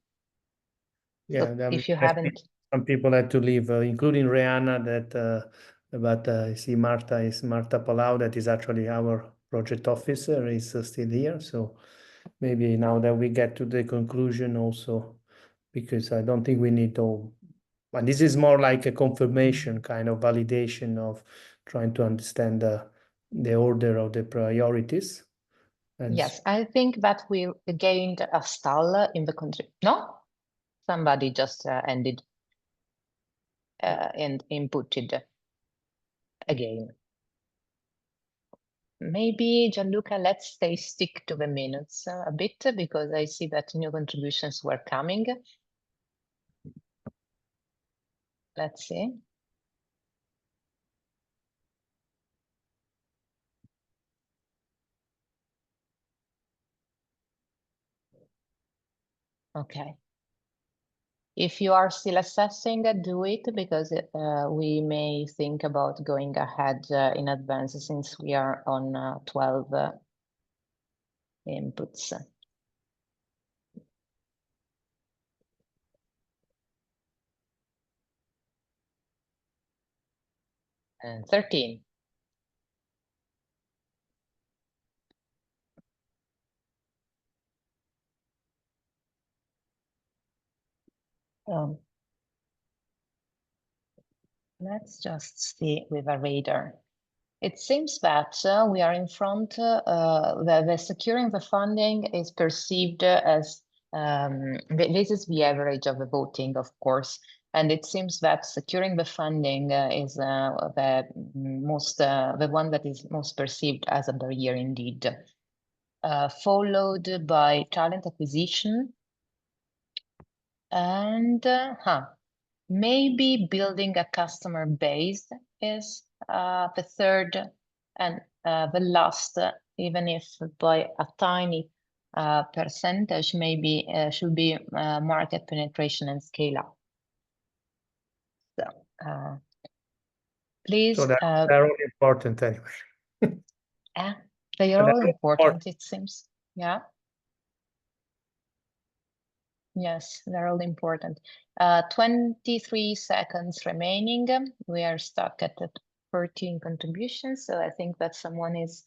yeah, So if you haven't, some people had to leave, including Rihanna. But I see Marta Palau, that is actually our project officer, is still here. So maybe now that we get to the conclusion also, because I don't think we need all. And this is more like a confirmation, kind of validation of trying to understand the order of the priorities. And yes, I think that we gained a stall in the country. No, somebody just ended and inputted again. Maybe, Gianluca, let's stick to the minutes a bit, because I see that new contributions were coming. Let's see. Okay. If you are still assessing, do it, because we may think about going ahead in advance since we are on 12 inputs. And 13. Let's just see with a radar. It seems that we are in front, the securing the funding is perceived as, this is the average of the voting, of course, and it seems that securing the funding is the one that is most perceived as a barrier indeed, followed by talent acquisition, and maybe building a customer base is the third, and the last, even if by a tiny percentage, maybe should be market penetration and scale up. So please. so they're all important anyway. They are all important, it seems. Yeah. Yes, they're all important. 23 seconds remaining. We are stuck at 13 contributions, so I think that someone is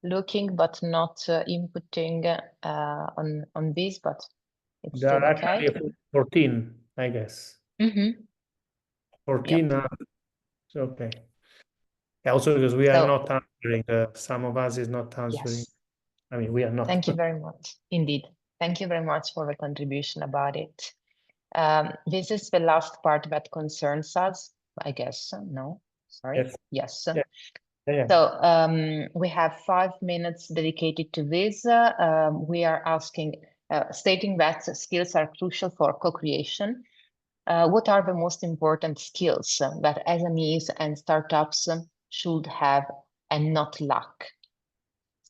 looking but not inputting on this, but it's There still are okay. actually 14, I guess. 14. Yep. Okay. Also, because we are So, not answering. Some of us is not answering. yes. I mean, we are not. Thank you very much. Indeed. Thank you very much for the contribution about it. This is the last part that concerns us, I guess. No, sorry. Yes. Yes. Yeah. Yeah. So we have 5 minutes dedicated to this. We are asking, stating that skills are crucial for co-creation. What are the most important skills that SMEs and startups should have and not lack?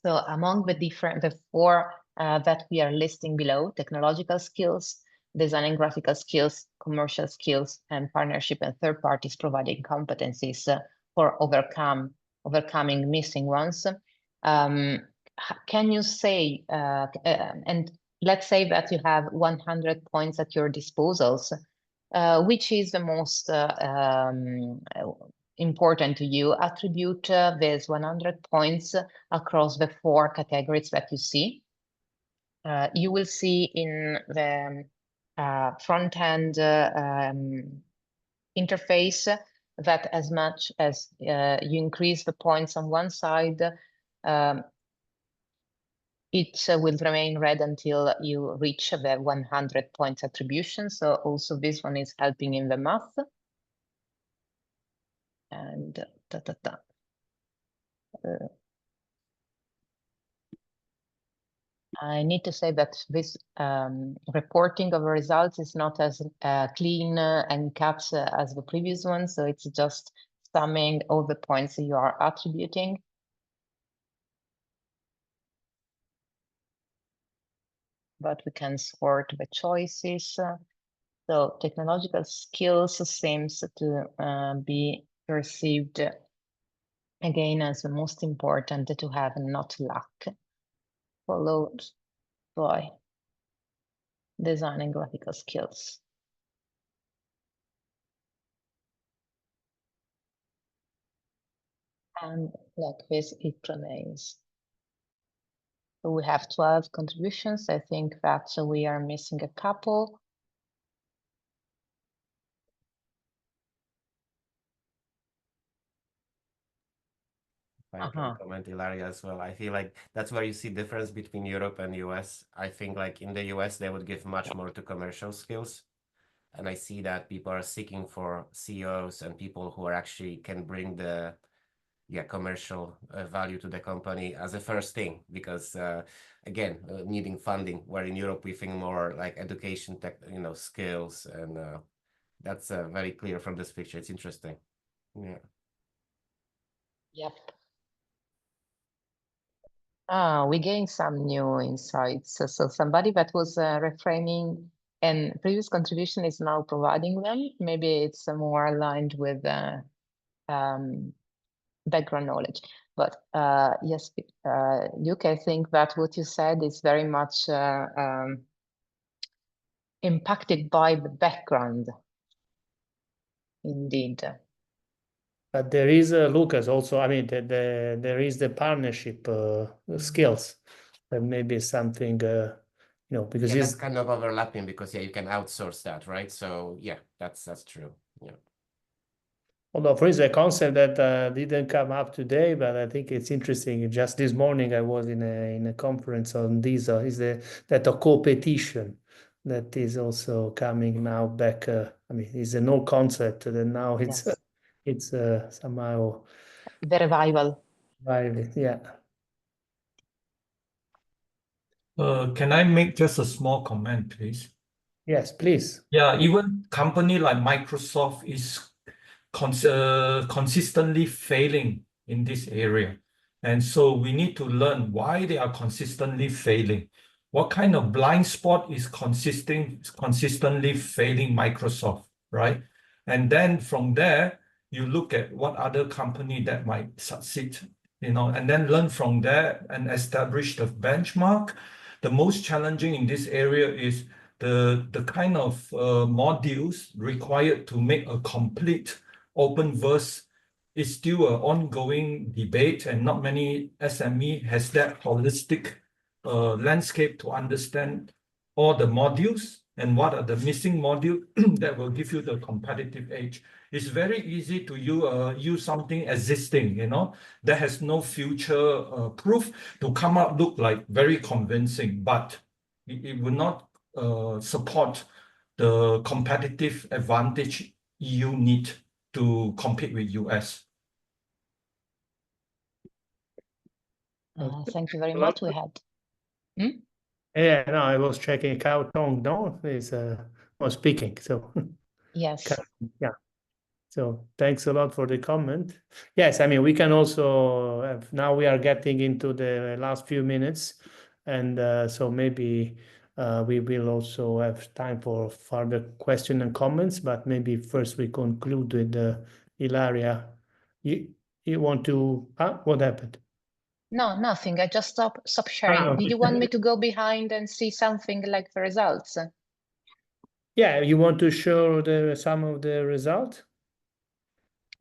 So among the four that we are listing below: technological skills, design and graphical skills, commercial skills, and partnership and third parties providing competencies for overcoming missing ones. Can you say, and let's say that you have 100 points at your disposals, which is the most important to you? Attribute these 100 points across the four categories that you see. You will see in the front-end interface that as much as you increase the points on one side, it will remain red until you reach the 100 points attribution. So also this one is helping in the math. And I need to say that this reporting of results is not as clean and caps as the previous one. So it's just summing all the points that you are attributing. But we can sort the choices. So technological skills seems to be perceived again as the most important to have and not lack, followed by design and graphical skills. And like this, it remains. So we have 12 contributions. I think that we are missing a couple. I can comment, Ilaria, as well. I feel like that's where you see difference between Europe and US. I think like in the US, they would give much more to commercial skills. And I see that people are seeking for CEOs and people who are actually can bring the commercial value to the company as a first thing, because again, needing funding, where in Europe we think more like education, tech, skills, and that's very clear from this picture. It's interesting. Yeah. Yep. We gained some new insights. So somebody that was reframing and previous contribution is now providing them. Maybe it's more aligned with background knowledge. But yes, Luke, I think that what you said is very much impacted by the background. Indeed. But there is, Lucas, also, I mean, there is the partnership skills. That maybe something, because Yeah, it's that's kind of overlapping, because you can outsource that, right? So yeah, that's true. Yeah. Although, for instance, a concept that didn't come up today, but I think it's interesting. Just this morning, I was in a conference on this. Is that a competition that is also coming now back? I mean, it's an old concept, and now it's Yes. it's somehow The revival. Yeah. Can I make just a small comment, please? Yes, please. Yeah, even company like Microsoft is consistently failing in this area. And so we need to learn why they are consistently failing. What kind of blind spot is consistently failing Microsoft, right? And then from there, you look at what other company that might succeed, and then learn from there and establish the benchmark. The most challenging in this area is the kind of modules required to make a complete OPENVERSE is still an ongoing debate, and not many SME has that holistic landscape to understand all the modules and what are the missing modules that will give you the competitive edge. It's very easy to use something existing, that has no future proof to come out look like very convincing, but it will not support the competitive advantage EU need to compete with US. Thank you very A lot much. We had. Yeah, no, I was checking Cao Tong, no, was speaking, so Yes. yeah. So thanks a lot for the comment. Yes, I mean, we can also have, now we are getting into the last few minutes, and so maybe we will also have time for further question and comments, but maybe first we conclude with Ilaria. You want to, what happened? No, nothing. I just stop sharing. Did you want me to go behind and see something like the results? Yeah, you want to show some of the results?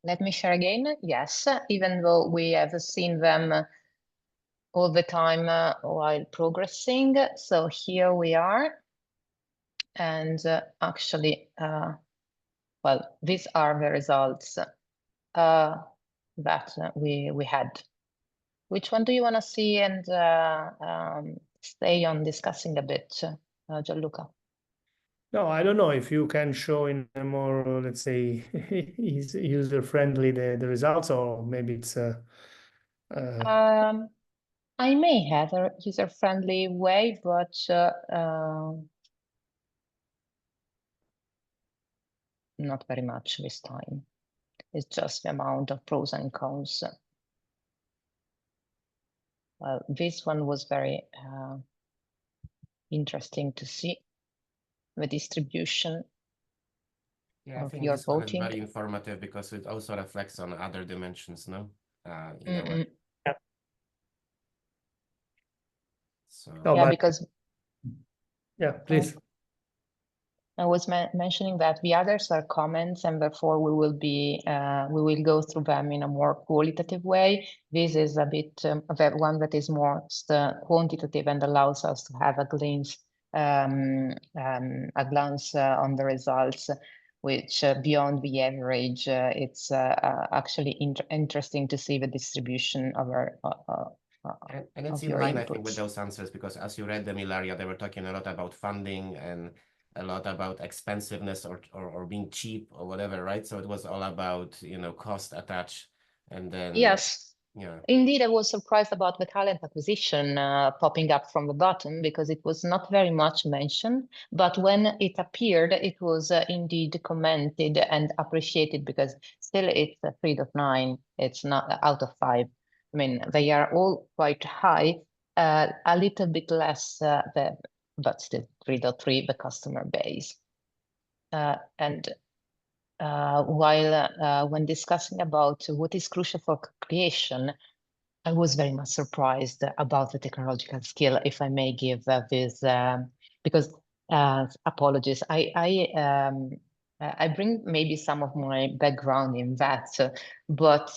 Let me share again. Yes, even though we have seen them all the time while progressing. So here we are. And actually, well, these are the results that we had. Which one do you want to see and stay on discussing a bit, Gianluca? No, I don't know if you can show in a more, let's say, user-friendly the results, or maybe it's I may have a user-friendly way, but not very much this time. It's just the amount of pros and cons. Well, this one was very interesting to see the distribution Yeah, I of think your this one is voting. very informative because it also reflects on other dimensions, no? In a Mm-mm. way. Yeah. So No, Yeah, but because yeah, please. I was mentioning that the others are comments, and therefore we will go through them in a more qualitative way. This is a bit the one that is more quantitative and allows us to have a glance on the results, which beyond the average, it's actually interesting to see the distribution of our. And it's of in your line, I think, with inputs. those answers, because as you read them, Ilaria, they were talking a lot about funding and a lot about expensiveness or being cheap or whatever, right? So it was all about, cost attached. And then Yes. Yeah. Indeed, I was surprised about the talent acquisition popping up from the bottom because it was not very much mentioned. But when it appeared, it was indeed commented and appreciated because still it's a 3.9. It's not out of 5. I mean, they are all quite high, a little bit less, but still 3.3, the customer base. While when discussing about what is crucial for creation, I was very much surprised about the technological skill, if I may give this, because apologies, I bring maybe some of my background in that, but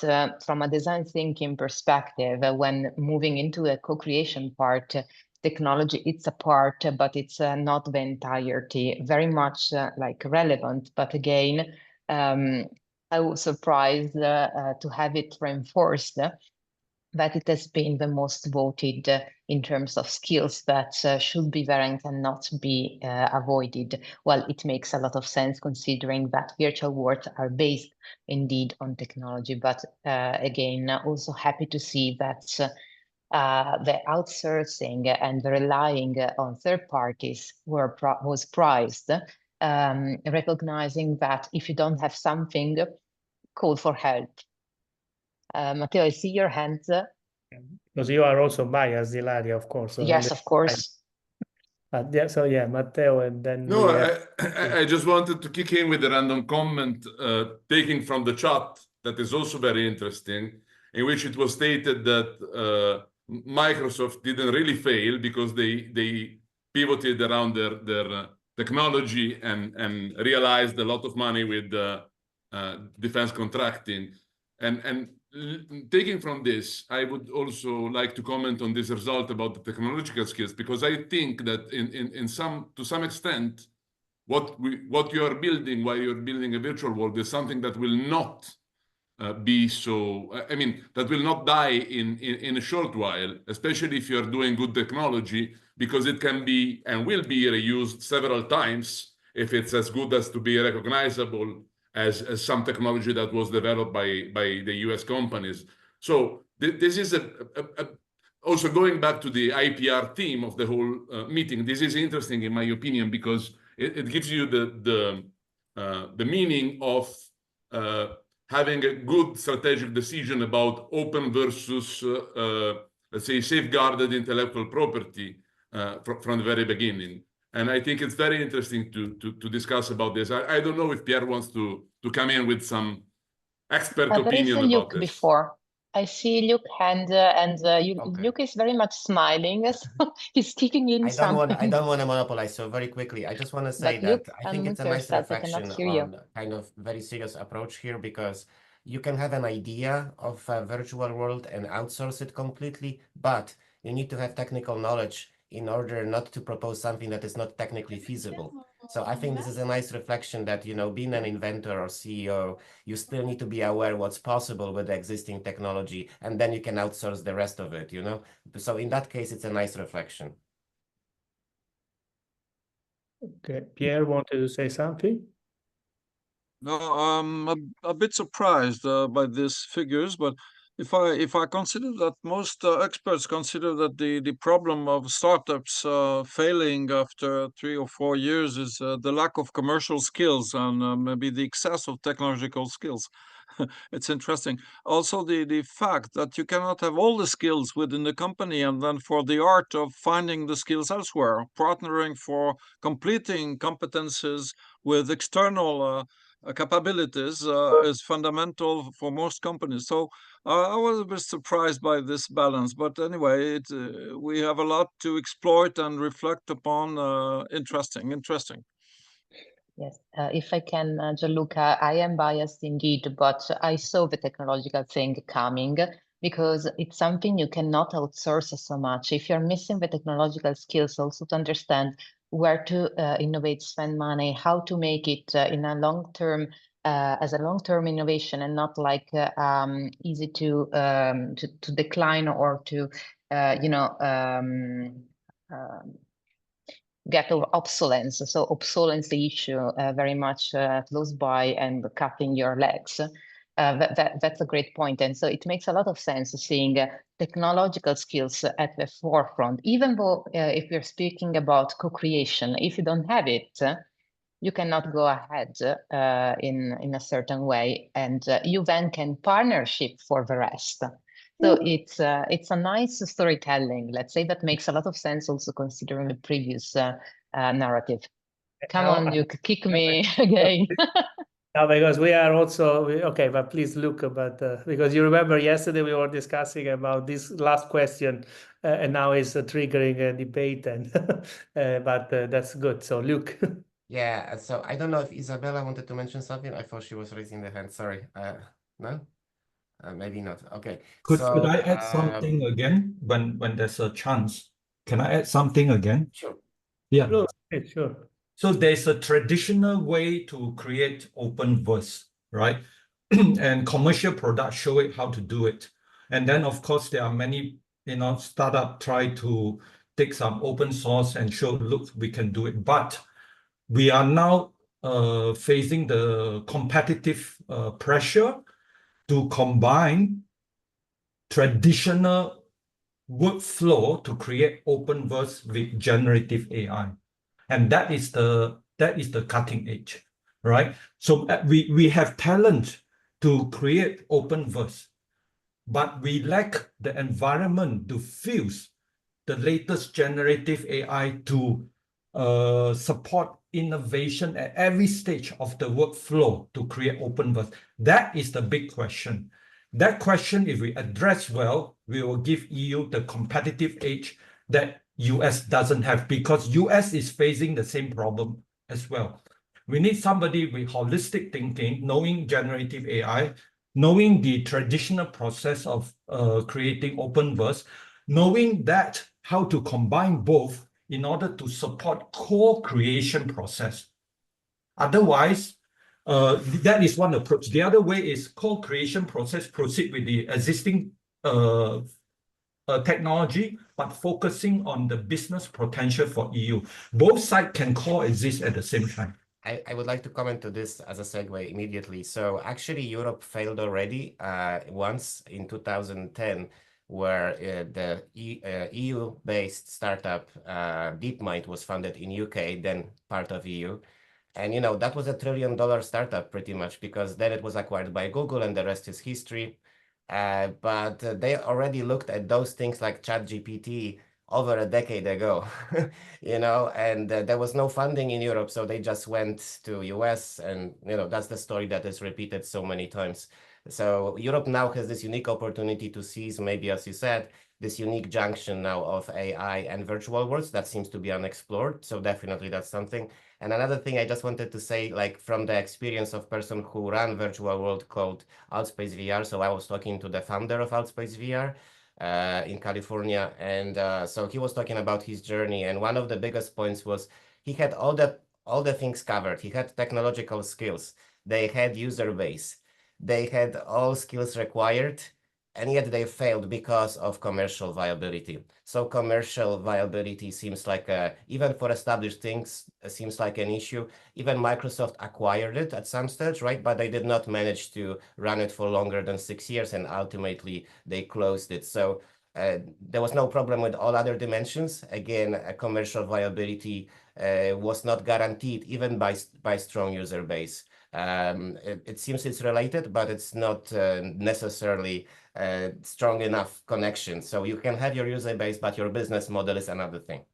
from a design thinking perspective, when moving into a co-creation part, technology, it's a part, but it's not the entirety, very much like relevant, but again, I was surprised to have it reinforced that it has been the most voted in terms of skills that should be there and cannot be avoided. Well, it makes a lot of sense considering that virtual worlds are based indeed on technology, but again, also happy to see that the outsourcing and the relying on third parties was prized, recognizing that if you don't have something, call for help. Matteo, I see your hands. Because you are also biased, Ilaria, of course. Yes, of course. Yeah, so yeah, Matteo, and then No, we have... I just wanted to kick in with a random comment taking from the chat that is also very interesting, in which it was stated that Microsoft didn't really fail because they pivoted around their technology and realized a lot of money with defense contracting. And taking from this, I would also like to comment on this result about the technological skills, because I think that to some extent, what you are building while you're building a virtual world is something that will not be so. I mean, that will not die in a short while, especially if you're doing good technology, because it can be and will be reused several times if it's as good as to be recognizable as some technology that was developed by the US companies. So this is also going back to the IPR theme of the whole meeting, this is interesting in my opinion because it gives you the meaning of having a good strategic decision about open versus, let's say, safeguarded intellectual property from the very beginning. And I think it's very interesting to discuss about this. I don't know if Pierre wants to come in with some expert opinion about this. Before. I see Luke and Luke is very much smiling, so he's kicking in something. I don't want to monopolize, so very quickly, I just want to say that I think it's a nice reflection on kind of very serious approach here, because you can have an idea of a virtual world and outsource it completely, but you need to have technical knowledge in order not to propose something that is not technically feasible. So I think this is a nice reflection that, you know, being an inventor or CEO, you still need to be aware what's possible with the existing technology, and then you can outsource the rest of it, you know? So in that case, it's a nice reflection. Okay, Pierre wanted to say something? No, I'm a bit surprised by these figures, but if I consider that most experts consider that the problem of startups failing after 3 or 4 years is the lack of commercial skills and maybe the excess of technological skills. It's interesting. Also, the fact that you cannot have all the skills within the company, and then for the art of finding the skills elsewhere, partnering for completing competences with external capabilities is fundamental for most companies. So I was a bit surprised by this balance, but anyway, we have a lot to exploit and reflect upon. Interesting. Yes, if I can, Gianluca, I am biased indeed, but I saw the technological thing coming because it's something you cannot outsource so much. If you're missing the technological skills, also to understand where to innovate, spend money, how to make it in a long term, as a long-term innovation, and not like easy to decline or to get obsolescence. So obsolescence the issue very much close by and cutting your legs. That's a great point. And so it makes a lot of sense seeing technological skills at the forefront, even though if you're speaking about co-creation, if you don't have it, you cannot go ahead in a certain way, and you then can partnership for the rest. So it's a nice storytelling, let's say, that makes a lot of sense also considering the previous narrative. Come on, Luke, kick me again. No, because we are also okay, but please look. But because you remember yesterday we were discussing about this last question, and now it's triggering a debate, and but that's good. So Luke. Yeah. So I don't know if Isabella wanted to mention something. I thought she was raising the hand. Sorry. No. Maybe not. Okay. Could I add something again when there's a chance? Can I add something again? Sure. Yeah. Sure. So there's a traditional way to create OpenVerse, right? And commercial products show it how to do it. And then of course there are many, startup try to take some open source and show, look, we can do it. But we are now facing the competitive pressure to combine traditional workflow to create OpenVerse with generative AI. And that is the cutting edge, right? So we have talent to create OpenVerse, but we lack the environment to fuse the latest generative AI to support innovation at every stage of the workflow to create OpenVerse. That is the big question. That question, if we address well, we will give EU the competitive edge that US doesn't have, because US is facing the same problem as well. We need somebody with holistic thinking, knowing generative AI, knowing the traditional process of creating OpenVerse, knowing that how to combine both in order to support co-creation process. Otherwise, that is one approach. The other way is co-creation process, proceed with the existing technology, but focusing on the business potential for EU. Both sides can coexist at the same time. I would like to comment to this as a segue immediately. So actually Europe failed already once in 2010 where the EU-based startup DeepMind was founded in UK, then part of EU. And that was $1 trillion startup pretty much, because then it was acquired by Google and the rest is history. But they already looked at those things like ChatGPT over a decade ago, and there was no funding in Europe, so they just went to US, and that's the story that is repeated so many times. So Europe now has this unique opportunity to seize, maybe as you said, this unique junction now of AI and virtual worlds that seems to be unexplored. So definitely that's something. And another thing I just wanted to say, like from the experience of person who ran virtual world called Outspace VR. So I was talking to the founder of Outspace VR in California. And so he was talking about his journey. And one of the biggest points was he had all the things covered. He had technological skills. They had user base. They had all skills required, and yet they failed because of commercial viability. So commercial viability seems like, even for established things, seems like an issue. Even Microsoft acquired it at some stage, right? But they did not manage to run it for longer than 6 years, and ultimately they closed it. So there was no problem with all other dimensions. Again, commercial viability was not guaranteed even by strong user base. It seems it's related, but it's not necessarily strong enough connection. So you can have your user base, but your business model is another thing.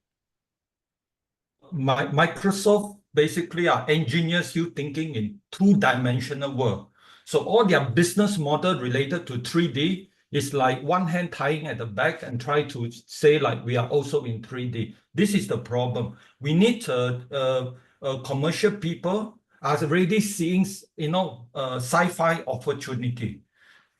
Microsoft basically are engineers you thinking in two-dimensional world. So all their business model related to 3D is like one hand tying at the back and try to say like we are also in 3D. This is the problem. We need commercial people are already seeing sci-fi opportunity.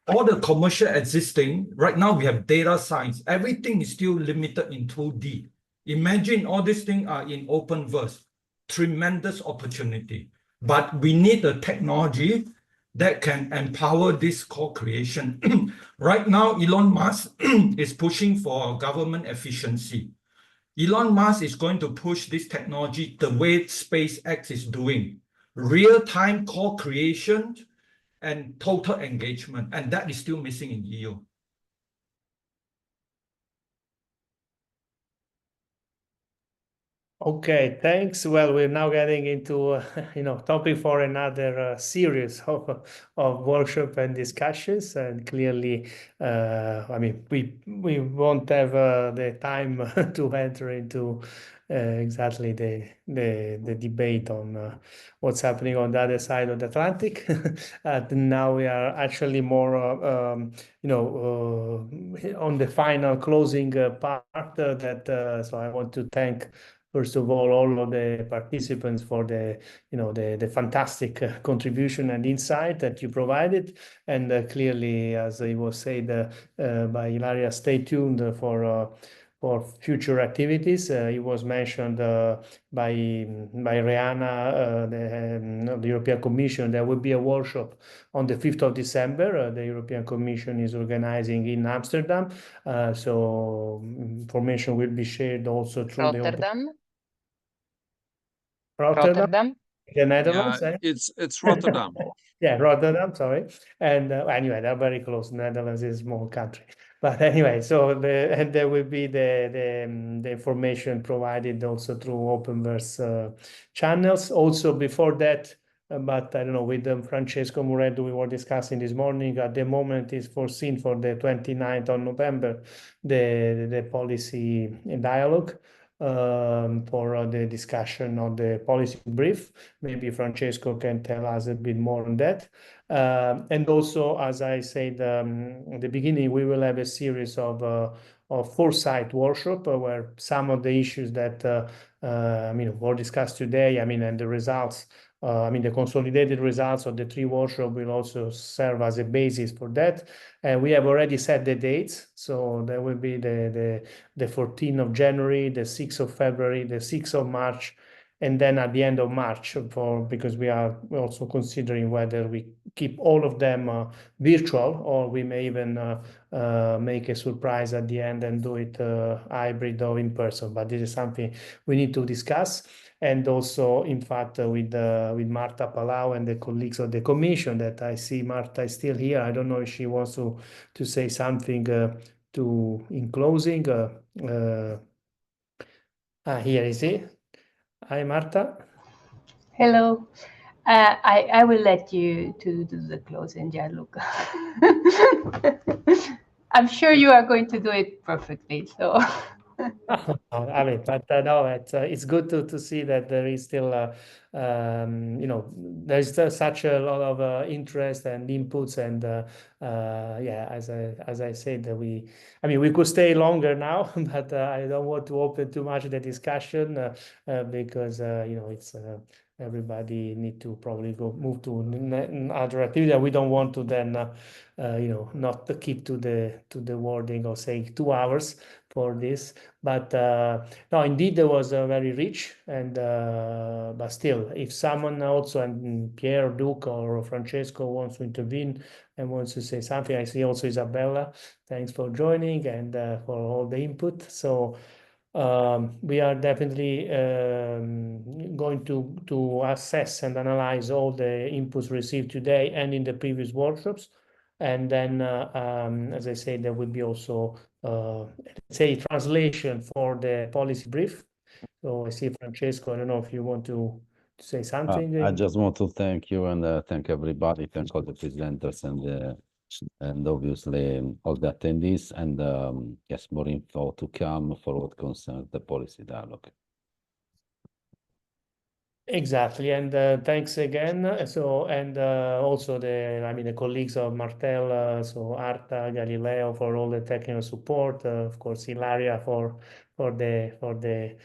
All the commercial existing right now, we have data science. Everything is still limited in 2D. Imagine all these things are in OPENVERSE. Tremendous opportunity. But we need a technology that can empower this co-creation. Right now, Elon Musk is pushing for government efficiency. Elon Musk is going to push this technology the way SpaceX is doing. Real-time co-creation and total engagement, and that is still missing in EU. Okay, thanks. Well, we're now getting into topic for another series of workshop and discussions, and clearly, I mean, we won't have the time to enter into exactly the debate on what's happening on the other side of the Atlantic. Now we are actually more, on the final closing part. So I want to thank, first of all of the participants for the fantastic contribution and insight that you provided. And clearly, as it was said by Ilaria, stay tuned for future activities. It was mentioned by Rihanna, the European Commission. There will be a workshop on the 5th of December. The European Commission is organizing in Amsterdam. So information will be shared also through Rotterdam. Rotterdam, the Netherlands. Yeah, it's Rotterdam. Yeah, Rotterdam, sorry. And anyway, they're very close. Netherlands is a small country. But anyway, so there will be the information provided also through OPENVERSE channels. Also before that, but I don't know, with Francesco Mureddu, we were discussing this morning, at the moment is foreseen for the 29th of November, the policy dialogue. For the discussion on the policy brief. Maybe Francesco can tell us a bit more on that. And also, as I said at the beginning, we will have a series of foresight workshop where some of the issues that were discussed today, and the results, the consolidated results of the 3 workshops will also serve as a basis for that. And we have already set the dates. So there will be the 14th of January, the 6th of February, the 6th of March, and then at the end of March, because we are also considering whether we keep all of them virtual, or we may even make a surprise at the end and do it hybrid or in person. But this is something we need to discuss. And also, in fact, with Marta Palau and the colleagues of the Commission, that I see Marta is still here. I don't know if she wants to say something in closing. Here is it. Hi, Marta. Hello. I will let you to do the closing, Gianluca. I'm sure you are going to do it perfectly. So. I mean, but no, it's good to see that there is still, you know, there's such a lot of interest and inputs, and yeah, as I said, I mean, we could stay longer now, but I don't want to open too much the discussion because you know, it's everybody need to probably move to other activity. We don't want to then, you know, not to keep to the wording of saying 2 hours for this. But no, indeed, there was very rich, and but still, if someone also, and Pierre, Duke, or Francesco wants to intervene and wants to say something, I see also Isabella. Thanks for joining and for all the input. So we are definitely going to assess and analyze all the inputs received today and in the previous workshops. And then, as I said, there will be also, let's say, translation for the policy brief. So I see Francesco, I don't know if you want to say something. I just want to thank you and thank everybody, thank all the presenters and obviously all the attendees, and yes, more info to come for what concerns the policy dialogue. Exactly, and thanks again. So, and also the colleagues of Martel, so Arta, Galileo, for all the technical support. Of course, Ilaria for the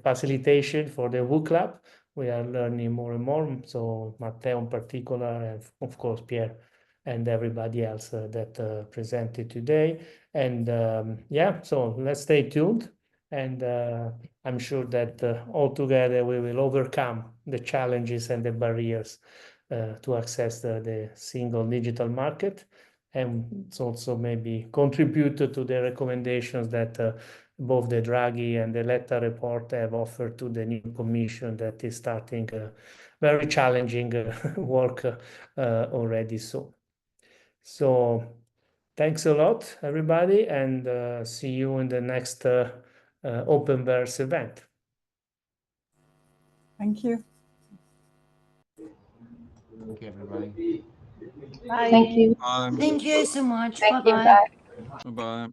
facilitation for the WU Club. We are learning more and more. So Matteo in particular, and of course Pierre, and everybody else that presented today. And yeah, so let's stay tuned. And I'm sure that all together we will overcome the challenges and the barriers to access the single digital market. And it's also maybe contribute to the recommendations that both the Draghi and the Letta report have offered to the new commission that is starting very challenging work already. So thanks a lot, everybody, and see you in the next OPENVERSE event. Thank you. Thank you, everybody. Bye. Thank you. Bye. Thank you so much. Thank you. Bye-bye. Bye. Bye.